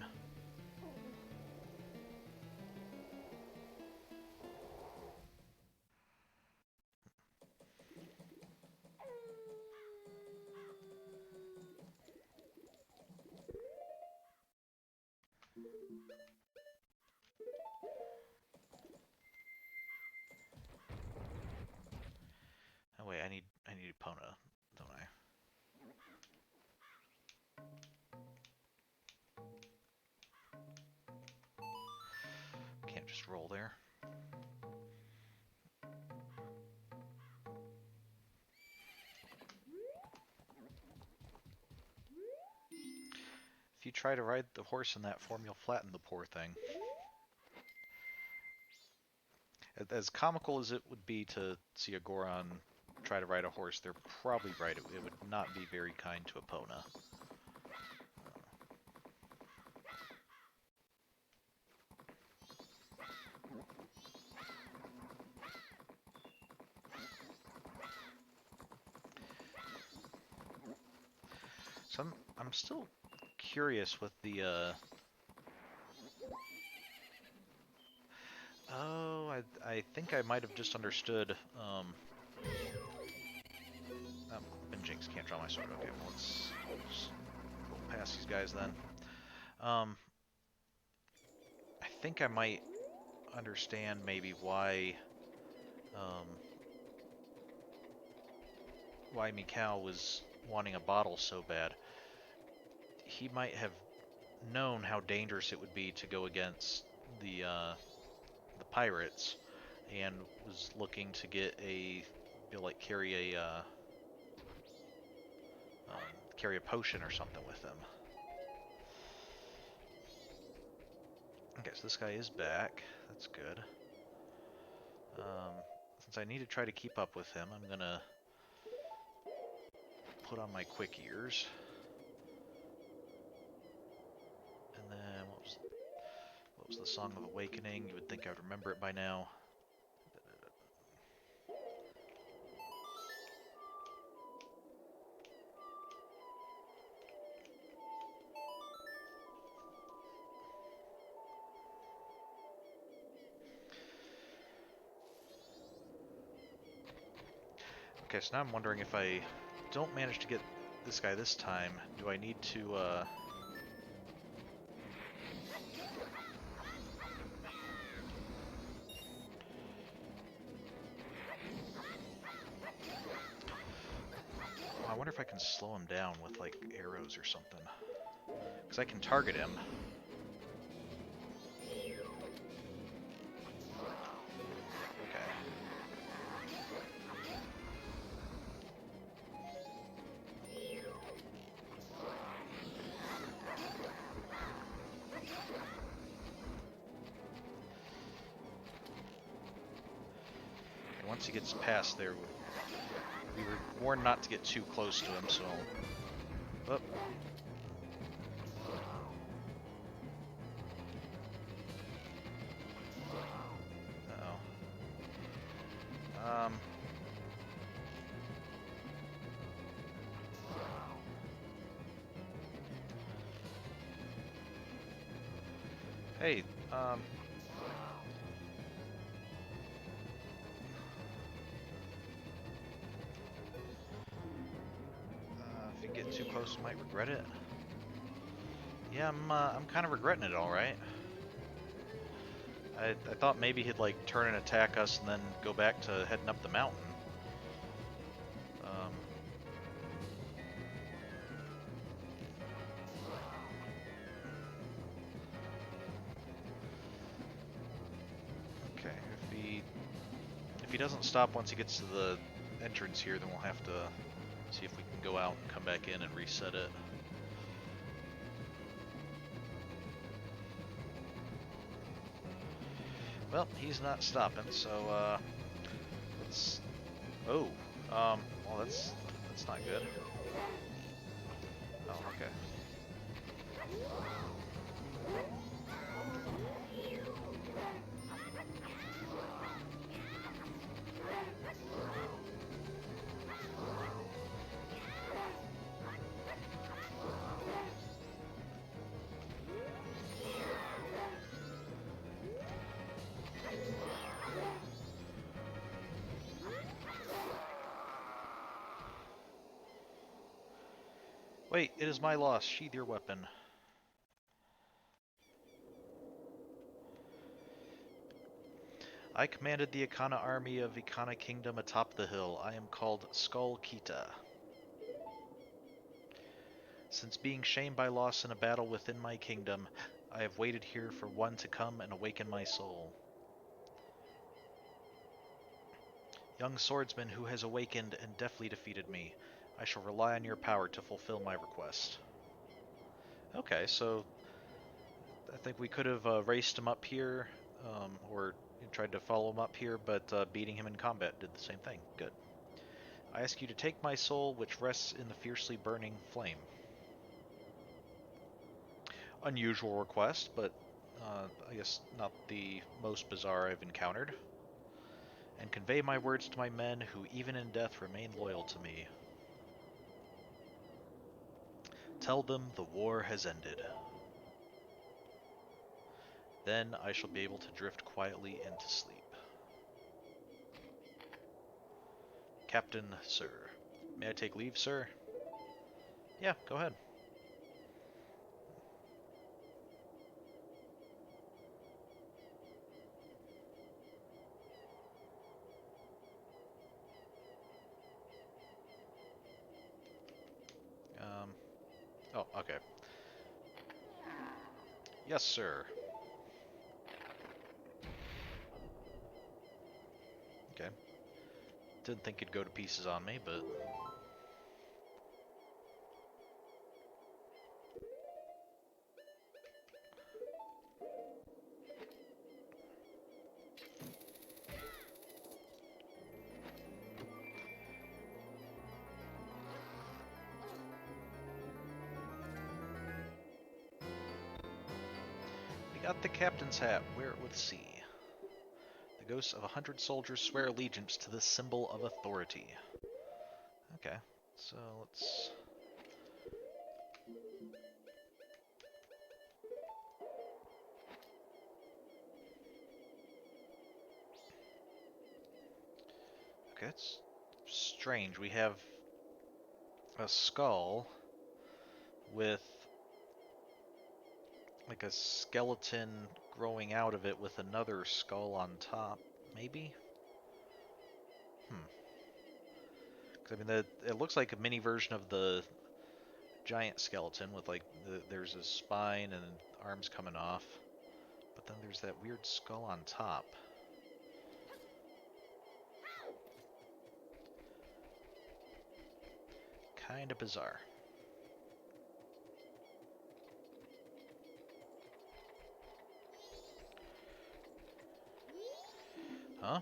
Oh wait, I need Epona, don't I? Can't just roll there. If you try to ride the horse in that form, you'll flatten the poor thing. As comical as it would be to see a Goron try to ride a horse, they're probably right. It would not be very kind to Epona. So I'm still curious with the Oh, I think I might have just understood. Oh, Jinx can't draw my sword. Okay, well let's just go past these guys then. I think I might understand maybe why Mikau was wanting a bottle so bad. He might have known how dangerous it would be to go against the pirates, and was looking to get carry a potion or something with him. Okay, so this guy is back. That's good. Since I need to try to keep up with him, I'm gonna put on my quick ears. And then what was the Song of Awakening. You would think I would remember it by now. Okay, so now I'm wondering if I don't manage to get this guy this time, do I need to, I wonder if I can slow him down with, like, arrows or something. Because I can target him. Okay. And once he gets past there, we were warned not to get too close to him, so... Oh. Uh-oh. Hey, if you get too close, you might regret it. Yeah, I'm kind of regretting it, all right. I thought maybe he'd, like, turn and attack us and then go back to heading up the mountain. Okay, if he doesn't stop once he gets to the entrance here, then we'll have to see if we can go out and come back in and reset it. Well, he's not stopping, so let's... Oh, well that's not good. Oh, okay. Wait, it is my loss. Sheathe your weapon. I commanded the Ikana army of Ikana Kingdom atop the hill. I am called Skull Kita. Since being shamed by loss in a battle within my kingdom, I have waited here for one to come and awaken my soul. Young swordsman who has awakened and deftly defeated me, I shall rely on your power to fulfill my request. Okay, so I think we could have raced him up here, or tried to follow him up here, but beating him in combat did the same thing. Good. I ask you to take my soul, which rests in the fiercely burning flame. Unusual request, but I guess not the most bizarre I've encountered. And convey my words to my men, who even in death remain loyal to me. Tell them the war has ended. Then I shall be able to drift quietly into sleep. Captain, sir. May I take leave, sir? Yeah, go ahead. Oh, okay. Yes, sir. Okay. Didn't think it'd go to pieces on me, but... Got the captain's hat. Wear it with C. The ghosts of 100 soldiers swear allegiance to this symbol of authority. Okay, so let's... Okay, it's strange. We have a skull with like a skeleton growing out of it with another skull on top, maybe? Hmm. 'Cause, I mean, it looks like a mini version of the giant skeleton with like there's a spine and arms coming off, but then there's that weird skull on top. Kinda bizarre. Huh?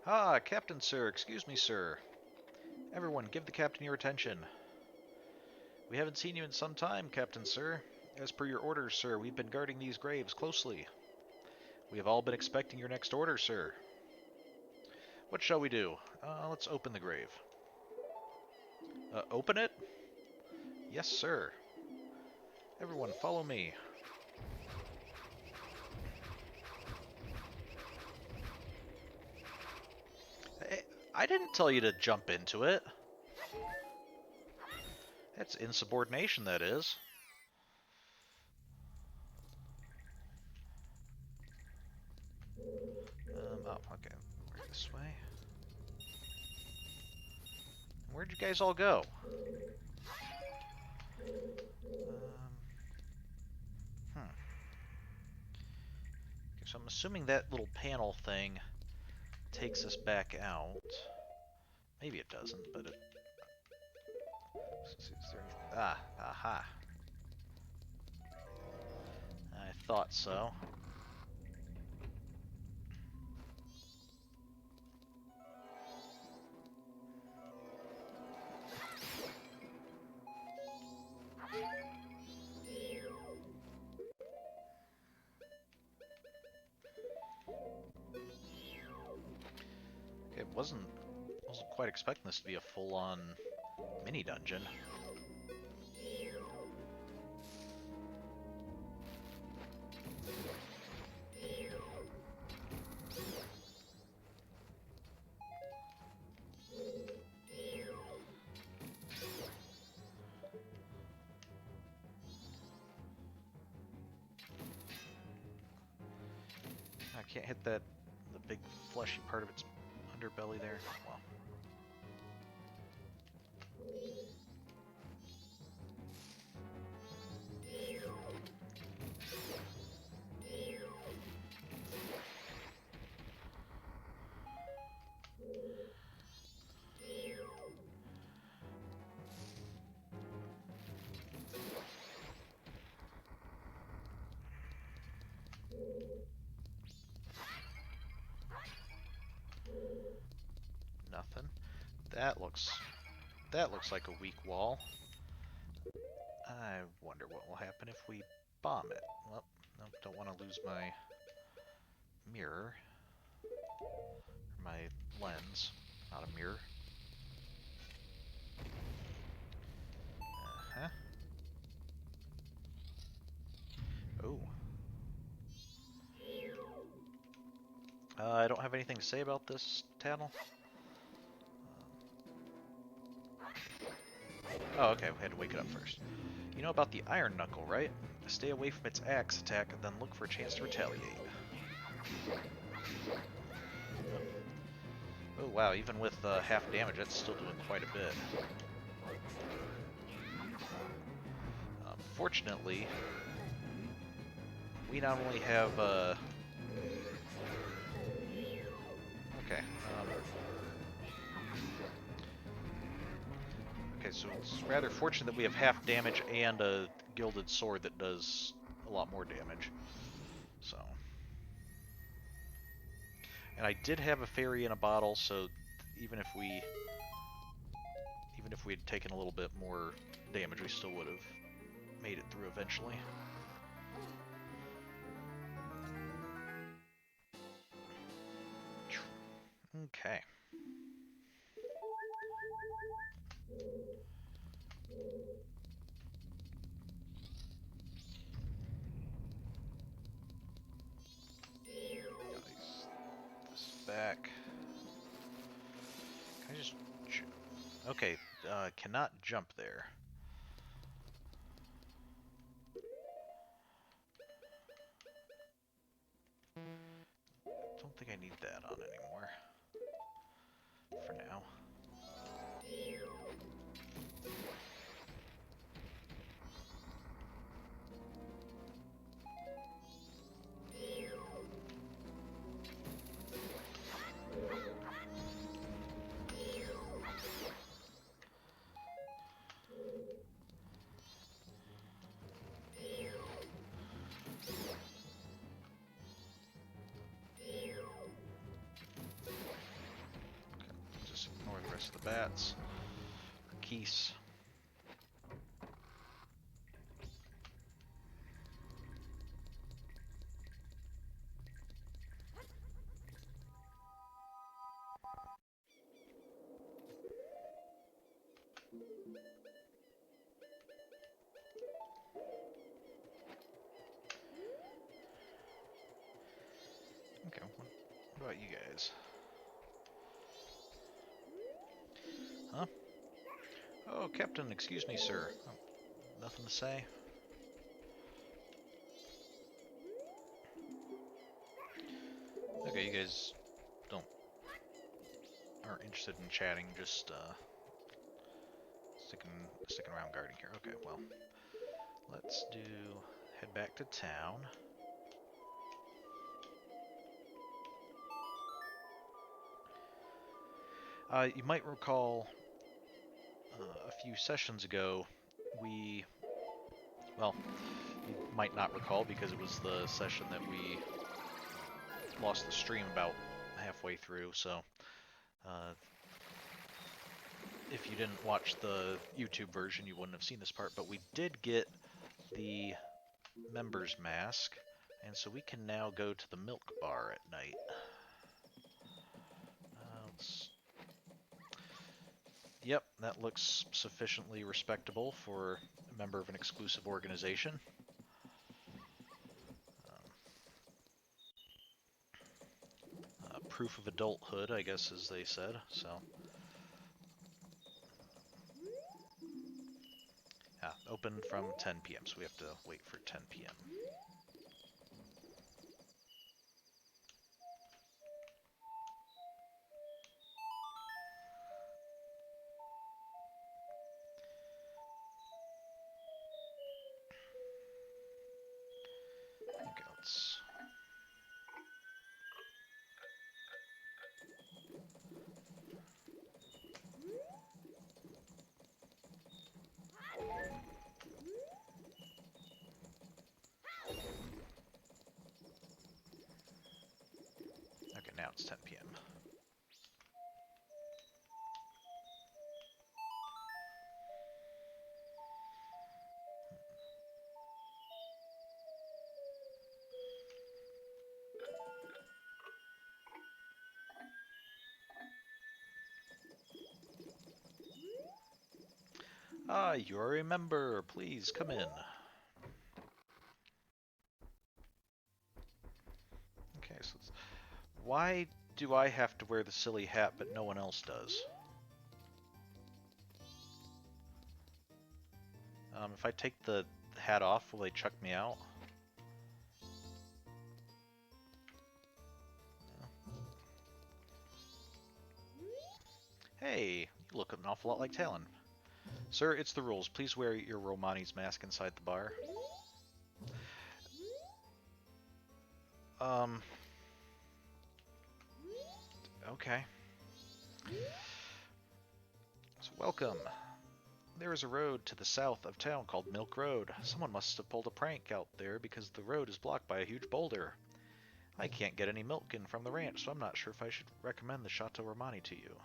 Ah, Captain, sir. Excuse me, sir. Everyone, give the captain your attention. We haven't seen you in some time, Captain, sir. As per your orders, sir, we've been guarding these graves closely. We have all been expecting your next order, sir. What shall we do? Let's open the grave. Open it? Yes, sir. Everyone, follow me. I didn't tell you to jump into it. That's insubordination, that is. Oh, okay. This way. Where'd you guys all go? Okay, so I'm assuming that little panel thing takes us back out. Maybe it doesn't, but it... Is there any... Ah, aha. I thought so. Okay, wasn't quite expecting this to be a full-on mini dungeon. I can't hit the big fleshy part of its underbelly there. Well. Nothing. That looks like a weak wall. I wonder what will happen if we bomb it. Well, nope, don't want to lose my mirror. My lens, not a mirror. Uh-huh. Oh. I don't have anything to say about this, Tattle. Oh, okay, we had to wake it up first. You know about the Iron Knuckle, right? Stay away from its axe attack and then look for a chance to retaliate. Oh wow, even with half damage, that's still doing quite a bit. Fortunately, we not only have... Okay. Okay, so it's rather fortunate that we have half damage and a gilded sword that does a lot more damage. So... And I did have a fairy in a bottle, so even if we had taken a little bit more damage, we still would have made it through eventually. Okay. Nice. This back. Can I just... Okay, cannot jump there. Don't think I need that on anymore. For now. Just ignore the rest of the bats. Keys. Okay, what about you guys? Huh? Oh, Captain, excuse me, sir. Oh, nothing to say? Okay, you guys aren't interested in chatting, just sticking around guarding here. Okay, well, let's head back to town. You might recall a few sessions ago, well, you might not recall because it was the session that we lost the stream about halfway through, so if you didn't watch the YouTube version, you wouldn't have seen this part, but we did get the member's mask, and so we can now go to the milk bar at night. Yep, that looks sufficiently respectable for a member of an exclusive organization. Proof of adulthood, I guess, as they said, so. Open from 10 p.m., so we have to wait for 10 p.m. Okay, let's... Okay, now it's 10 p.m. You're a member. Please come in. Okay, so why do I have to wear the silly hat but no one else does? If I take the hat off, will they chuck me out? Hey, you look an awful lot like Talon. Sir, it's the rules. Please wear your Romani's mask inside the bar. Okay. So welcome. There is a road to the south of town called Milk Road. Someone must have pulled a prank out there because the road is blocked by a huge boulder. I can't get any milk in from the ranch, so I'm not sure if I should recommend the Chateau Romani to you.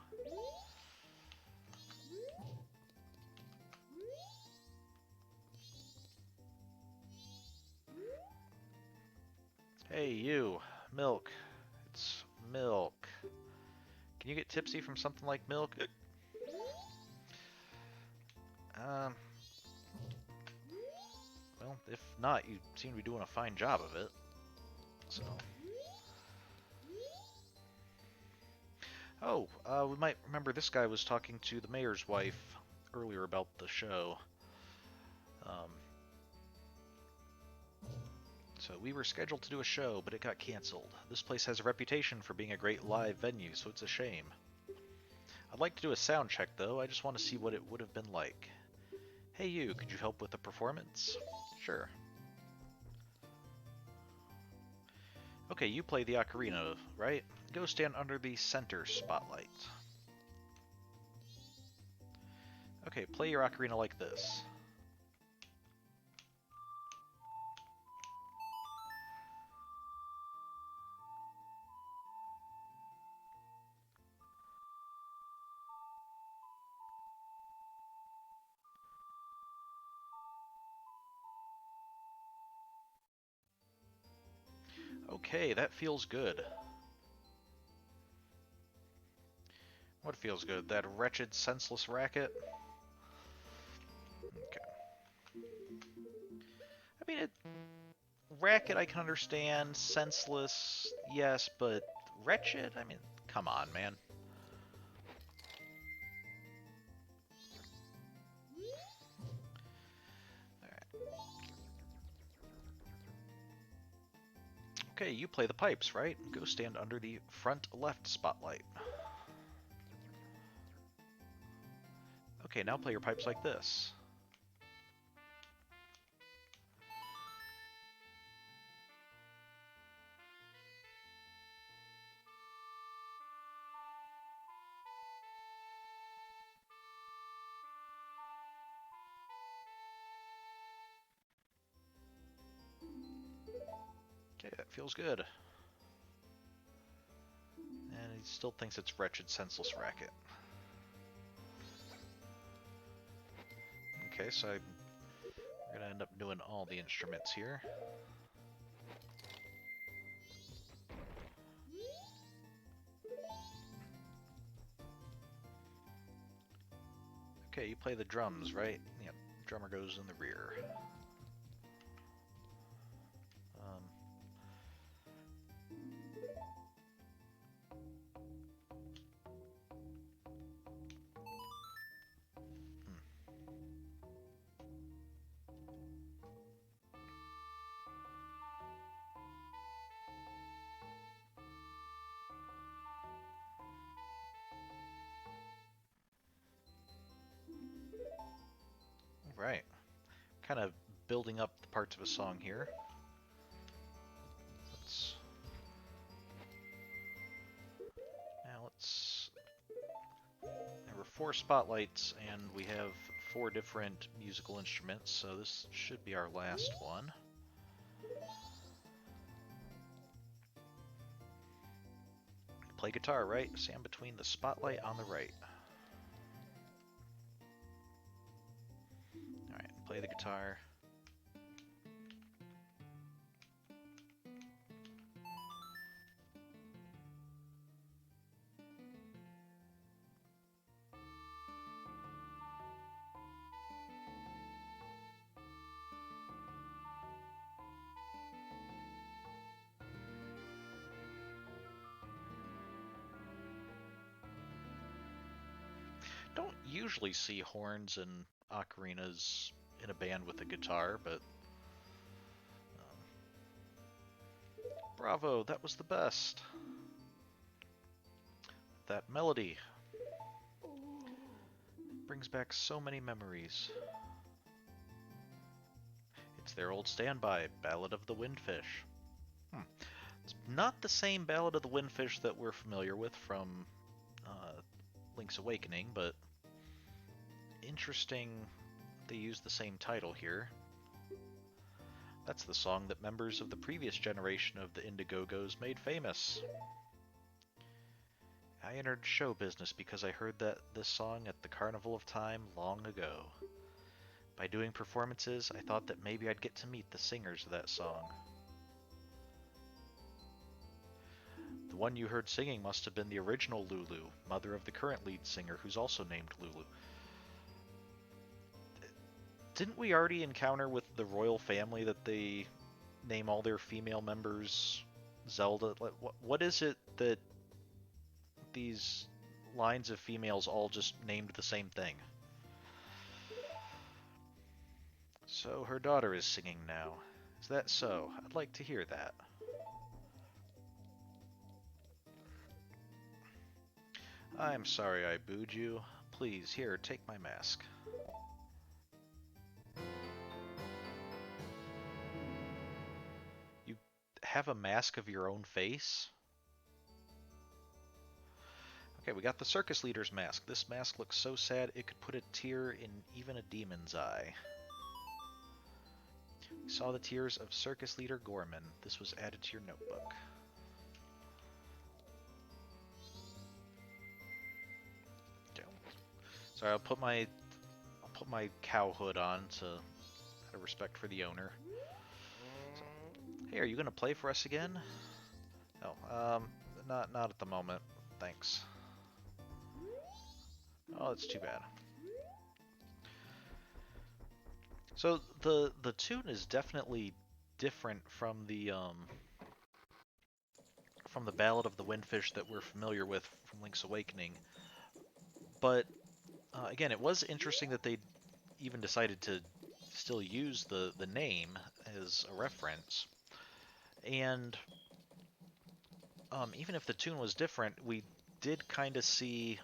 Hey, you. Milk. It's milk. Can you get tipsy from something like milk? Um, well, if not, you seem to be doing a fine job of it. So. Oh, we might remember this guy was talking to the mayor's wife earlier about the show. Um, so we were scheduled to do a show, but it got canceled. This place has a reputation for being a great live venue, so it's a shame. I'd like to do a sound check, though. I just want to see what it would have been like. Hey you, could you help with the performance? Sure. Okay, you play the ocarina, right? Go stand under the center spotlight. Okay, play your ocarina like this. Okay, that feels good. What feels good? That wretched, senseless racket? Okay. I mean, racket I can understand, senseless, yes, but wretched? I mean, come on, man. Alright. Okay, you play the pipes, right? Go stand under the front left spotlight. Okay, now play your pipes like this. Okay, that feels good. And he still thinks it's wretched, senseless racket. Okay, so we're gonna end up doing all the instruments here. Okay, you play the drums, right? Yep, drummer goes in the rear. Um, right. Kind of building up the parts of a song here. Let's There were 4 spotlights, and we have 4 different musical instruments, so this should be our last one. Play guitar, right? Stand between the spotlight on the right. Alright, play the guitar. Don't usually see horns and ocarinas in a band with a guitar, but bravo, that was the best. That melody brings back so many memories. It's their old standby, Ballad of the Windfish. It's not the same Ballad of the Windfish that we're familiar with from Link's Awakening, but interesting they use the same title here. That's the song that members of the previous generation of the Indiegogos made famous. I entered show business because I heard this song at the Carnival of Time long ago. By doing performances, I thought that maybe I'd get to meet the singers of that song. The one you heard singing must have been the original Lulu, mother of the current lead singer, who's also named Lulu. Didn't we already encounter with the royal family that they name all their female members Zelda? What is it that these lines of females all just named the same thing? So her daughter is singing now. Is that so? I'd like to hear that. I'm sorry I booed you. Please, here, take my mask. You have a mask of your own face? Okay, we got the circus leader's mask. This mask looks so sad it could put a tear in even a demon's eye. We saw the tears of circus leader Gorman. This was added to your notebook. Okay. Sorry, I'll put my cow hood on to out of respect for the owner. So, hey, are you gonna play for us again? No, not at the moment. Thanks. Oh, that's too bad. So the tune is definitely different from the Ballad of the Windfish that we're familiar with from Link's Awakening. But again, it was interesting that they even decided to still use the name as a reference. And even if the tune was different, we did kind of see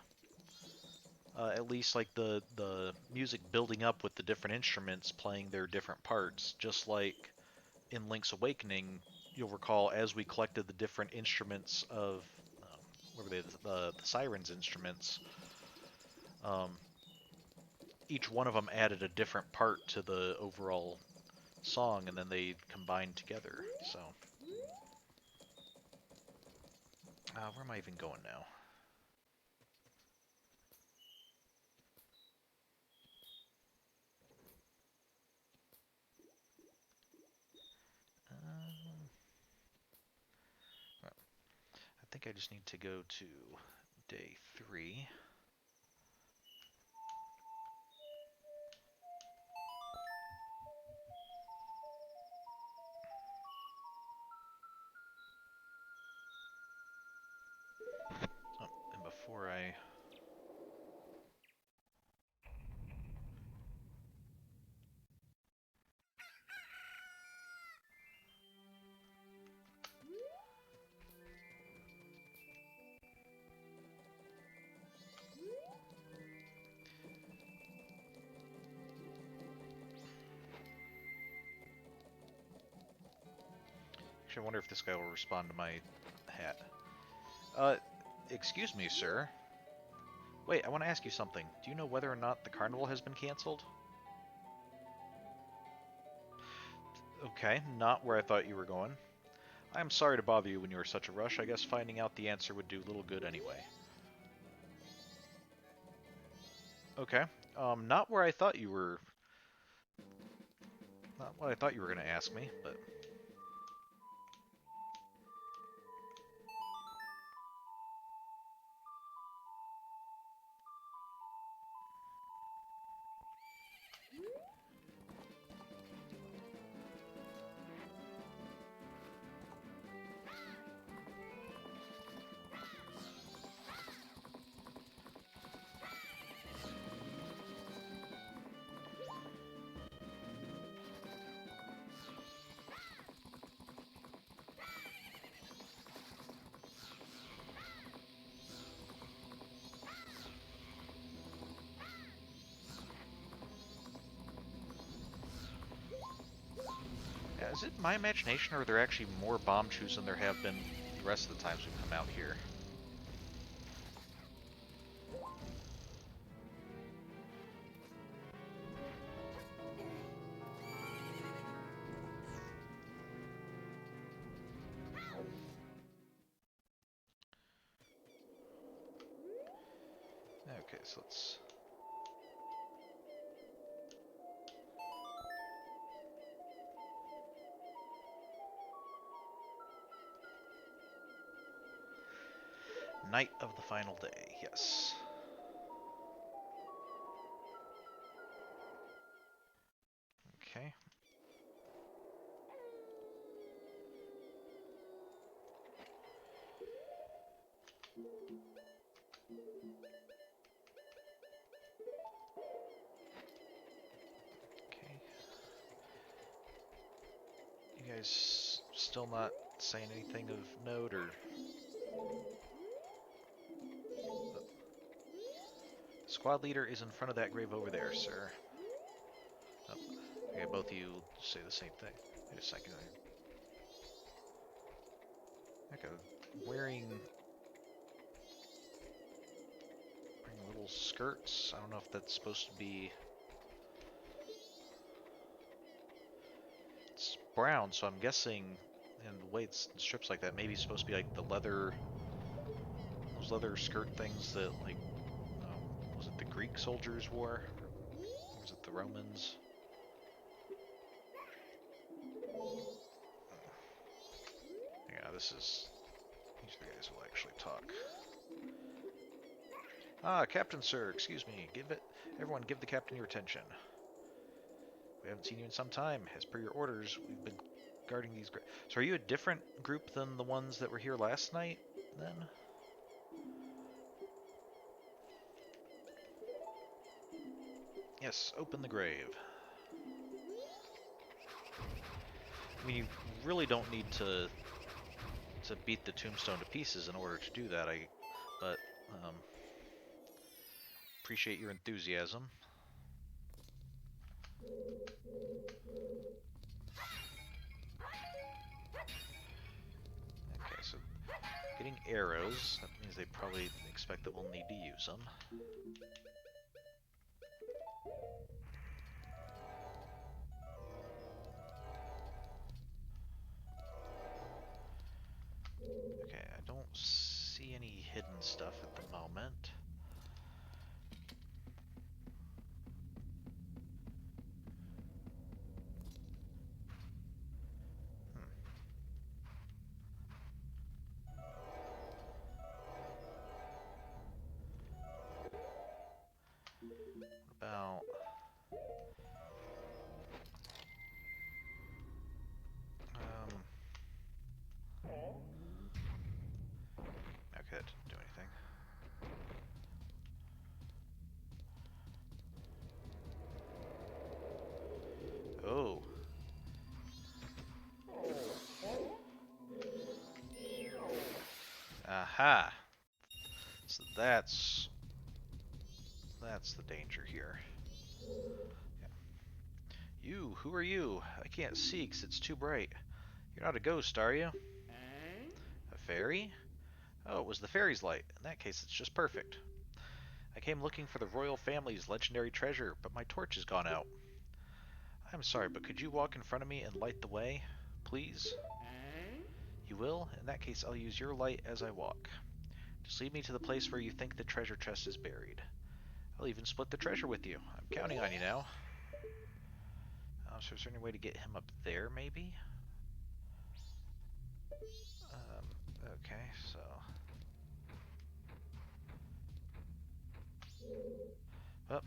at least like the music building up with the different instruments playing their different parts, just like in Link's Awakening. You'll recall as we collected the different instruments of what were they, the Siren's instruments, um, each one of them added a different part to the overall song, and then they combined together. So, where am I even going now? I think I just need to go to day 3. Oh, and before I... Actually, I wonder if this guy will respond to my hat. Excuse me, sir. Wait, I want to ask you something. Do you know whether or not the carnival has been canceled? Okay, not where I thought you were going. I'm sorry to bother you when you were such a rush. I guess finding out the answer would do little good anyway. Okay, not where I thought you were... Not what I thought you were going to ask me, but... Yeah, is it my imagination, or are there actually more bomb chews than there have been the rest of the times we've come out here? Okay, so let's... Night of the final day, yes. Okay. Okay. You guys still not saying anything of note, or... Squad leader is in front of that grave over there, sir. Oh, okay, both of you say the same thing. Wait a second. Okay, wearing little skirts. I don't know if that's supposed to be... It's brown, so I'm guessing, and the way it's strips like that, maybe it's supposed to be like the leather... Those leather skirt things that, like, was it the Greek soldiers wore? Or was it the Romans? Yeah, these are the guys who will actually talk. Ah, Captain, sir, excuse me. Everyone give the captain your attention. We haven't seen you in some time. As per your orders, we've been guarding these... So are you a different group than the ones that were here last night, then? Yes, open the grave. I mean, you really don't need to beat the tombstone to pieces in order to do that, but appreciate your enthusiasm. Okay, so getting arrows, that means they probably expect that we'll need to use them. Okay, I don't see any hidden stuff at the moment. What about... Okay, that didn't do anything. Oh. Aha. So that's the danger here. Yeah. You, who are you? I can't see 'cause it's too bright. You're not a ghost, are you? A fairy? Oh, it was the fairy's light. In that case, it's just perfect. I came looking for the royal family's legendary treasure, but my torch has gone out. I'm sorry, but could you walk in front of me and light the way? Please? You will? In that case, I'll use your light as I walk. Just lead me to the place where you think the treasure chest is buried. I'll even split the treasure with you. I'm counting on you now. So is there any way to get him up there, maybe? Okay, so... Oh.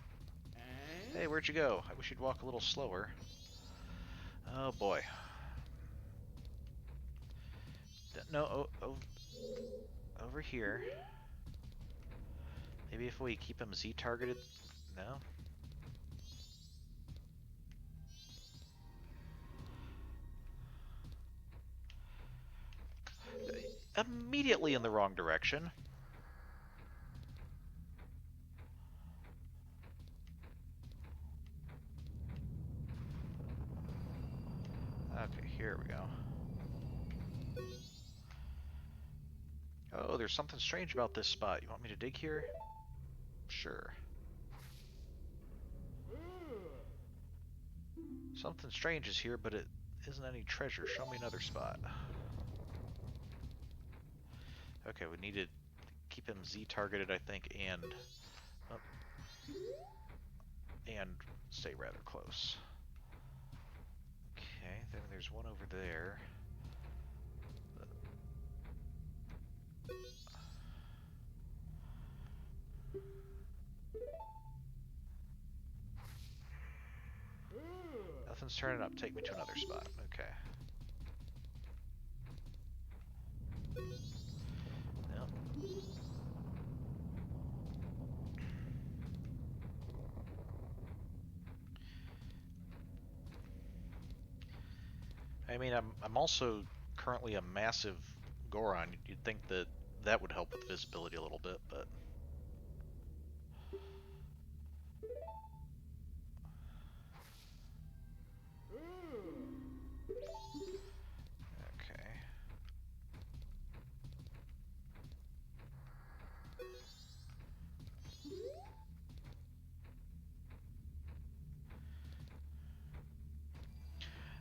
Hey, where'd you go? I wish you'd walk a little slower. Oh, boy. No, over here. Maybe if we keep him Z-targeted... No? Immediately in the wrong direction. Okay, here we go. Oh, there's something strange about this spot. You want me to dig here? Sure. Something strange is here, but it isn't any treasure. Show me another spot. Okay, we need to keep him Z-targeted, I think, and stay rather close. Okay, then there's one over there. Sun's turning up. Take me to another spot. Okay. Yep. I mean, I'm also currently a massive Goron. You'd think that that would help with visibility a little bit, but okay.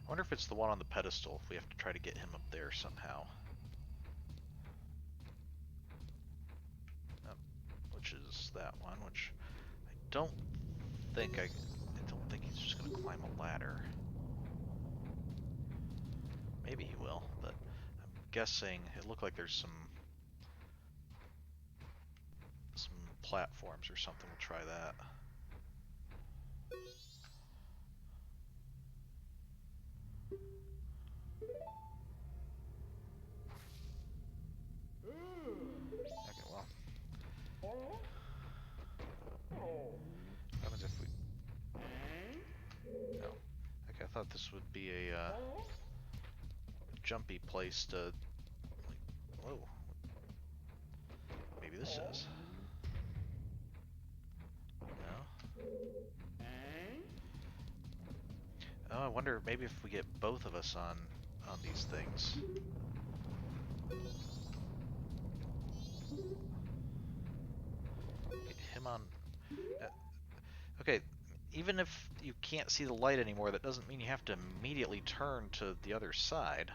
I wonder if it's the one on the pedestal, if we have to try to get him up there somehow. Which is that one, which I don't think I don't think he's just gonna climb a ladder. Maybe he will, but I'm guessing it looked like there's some platforms or something. We'll try that. Okay, well. What happens if we... No. Okay, I thought this would be a jumpy place to... Like, whoa. Maybe this is. No? Oh, I wonder maybe if we get both of us on these things. Get him on... okay, even if you can't see the light anymore, that doesn't mean you have to immediately turn to the other side.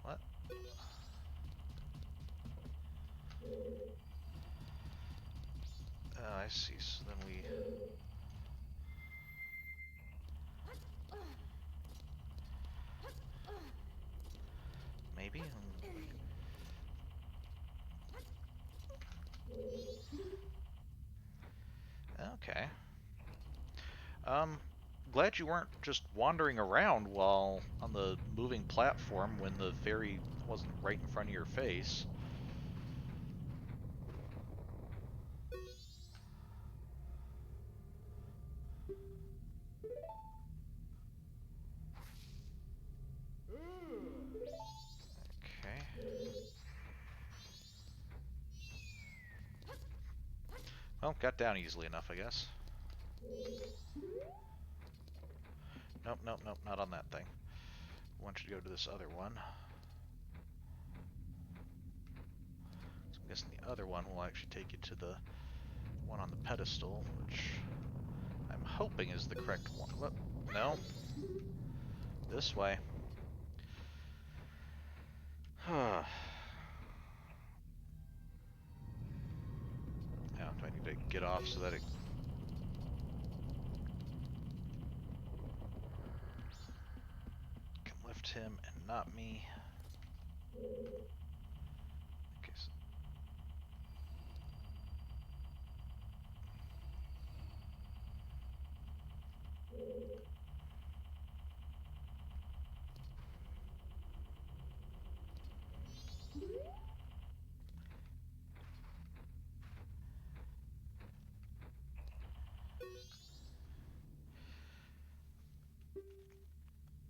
What? Oh, I see. So then we... Maybe? Okay. Glad you weren't just wandering around while on the moving platform when the ferry wasn't right in front of your face. Okay. Well, got down easily enough, I guess. Nope, nope, nope, not on that thing. I want you to go to this other one. So I'm guessing the other one will actually take you to the one on the pedestal, which I'm hoping is the correct one. What? No. This way. Now, do I need to get off so that it... can lift him and not me? Okay, so...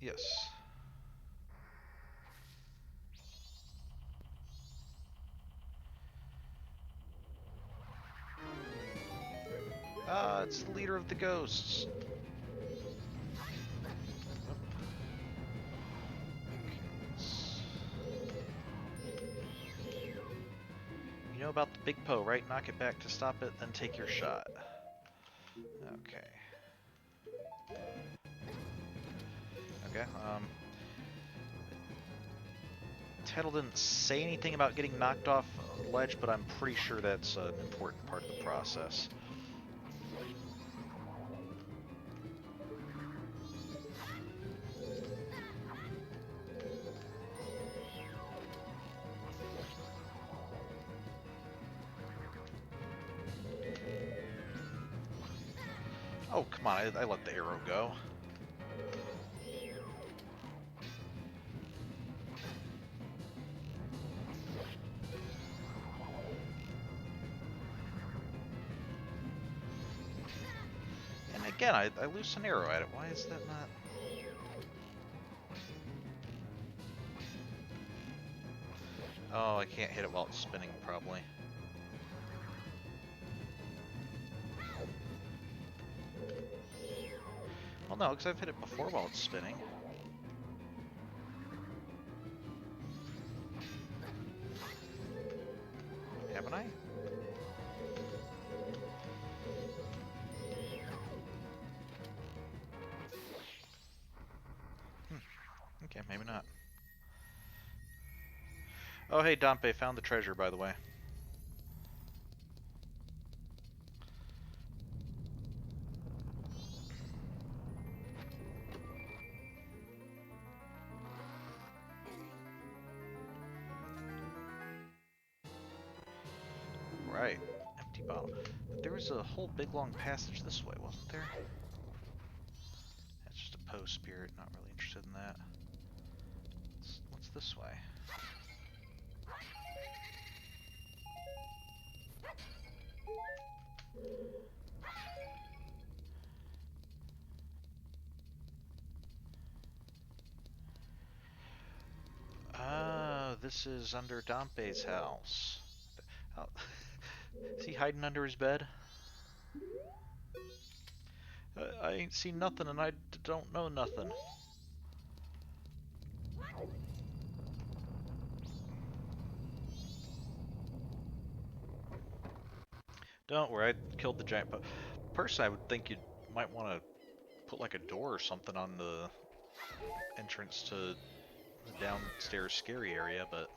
Yes. Ah, it's the leader of the ghosts. You know about the big Poe, right? Knock it back to stop it, then take your shot. Okay. Okay, Tettle didn't say anything about getting knocked off a ledge, but I'm pretty sure that's an important part of the process. Oh, come on, I let the arrow go. And again, I loose an arrow at it. Why is that not... Oh, I can't hit it while it's spinning, probably. Well, no, because I've hit it before while it's spinning. Haven't I? Okay, maybe not. Oh, hey, Dompe, found the treasure, by the way. Right. Empty bottle. But there was a whole big long passage this way, wasn't there? That's just a Poe spirit, not really interested in that. What's this way? Ah, this is under Dompe's house. Oh, is he hiding under his bed? I ain't seen nothing and I don't know nothing. Don't worry, I killed the giant Poe. Personally, I would think you might want to put like a door or something on the entrance to the downstairs scary area, but...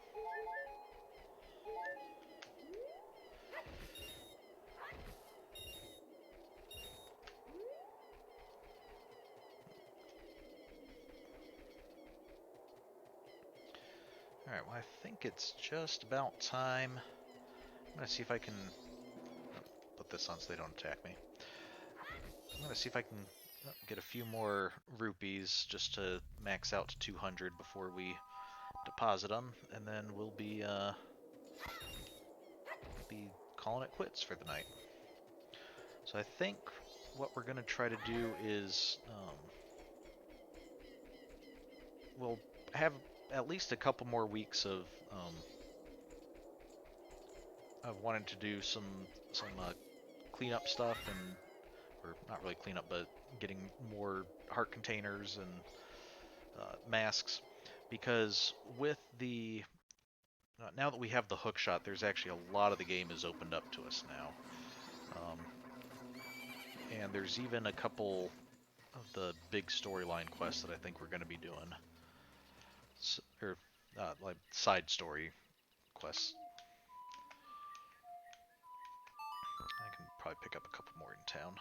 Alright, well I think it's just about time. I'm gonna see if I can put this on so they don't attack me. I'm gonna see if I can get a few more rupees just to max out to 200 before we deposit them, and then we'll be calling it quits for the night. So I think what we're gonna try to do is we'll have at least a couple more weeks of wanting to do some cleanup stuff, and or not really cleanup, but getting more heart containers and masks, because with the now that we have the hook shot, there's actually a lot of the game is opened up to us now, and there's even a couple of the big storyline quests that I think we're going to be doing, or like side story quests. I can probably pick up a couple more in town.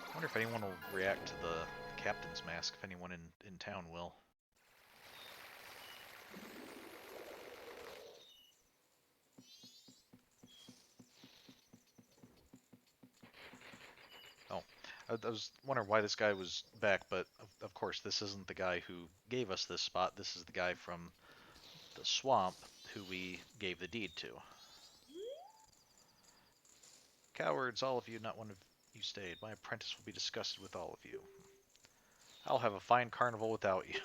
I wonder if anyone will react to the captain's mask, if anyone in town will. Oh, I was wondering why this guy was back, but of course this isn't the guy who gave us this spot. This is the guy from the swamp who we gave the deed to. Cowards, all of you, not one of you stayed. My apprentice will be disgusted with all of you. I'll have a fine carnival without you.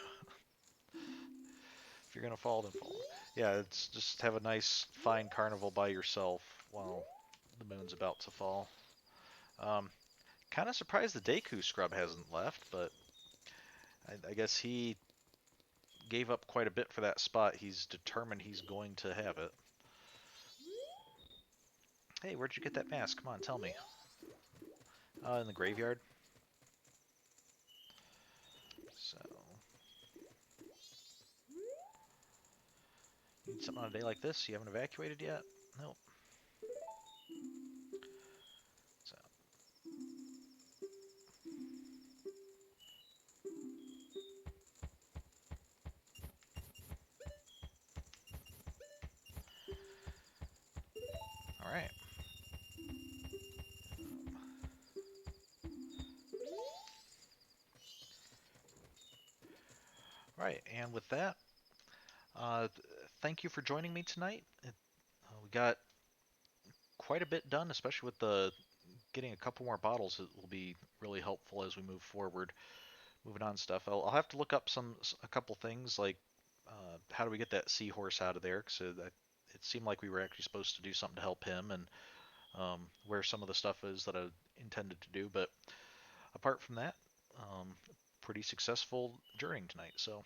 If you're gonna fall, then fall. Yeah, it's just have a nice, fine carnival by yourself while the moon's about to fall. Kind of surprised the Deku scrub hasn't left, but I guess he gave up quite a bit for that spot. He's determined he's going to have it. Hey, where'd you get that mask? Come on, tell me. In the graveyard. So... Need something on a day like this? You haven't evacuated yet? Nope. So... All right. All right. And with that, uh, thank you for joining me tonight. We got quite a bit done, especially with the getting a couple more bottles. It will be really helpful as we move forward. Moving on stuff. I'll have to look up a couple things like how do we get that seahorse out of there? Because it seemed like we were actually supposed to do something to help him, and where some of the stuff is that I intended to do. But apart from that, pretty successful during tonight. So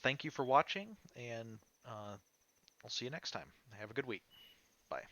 thank you for watching, and I'll see you next time. Have a good week. Bye.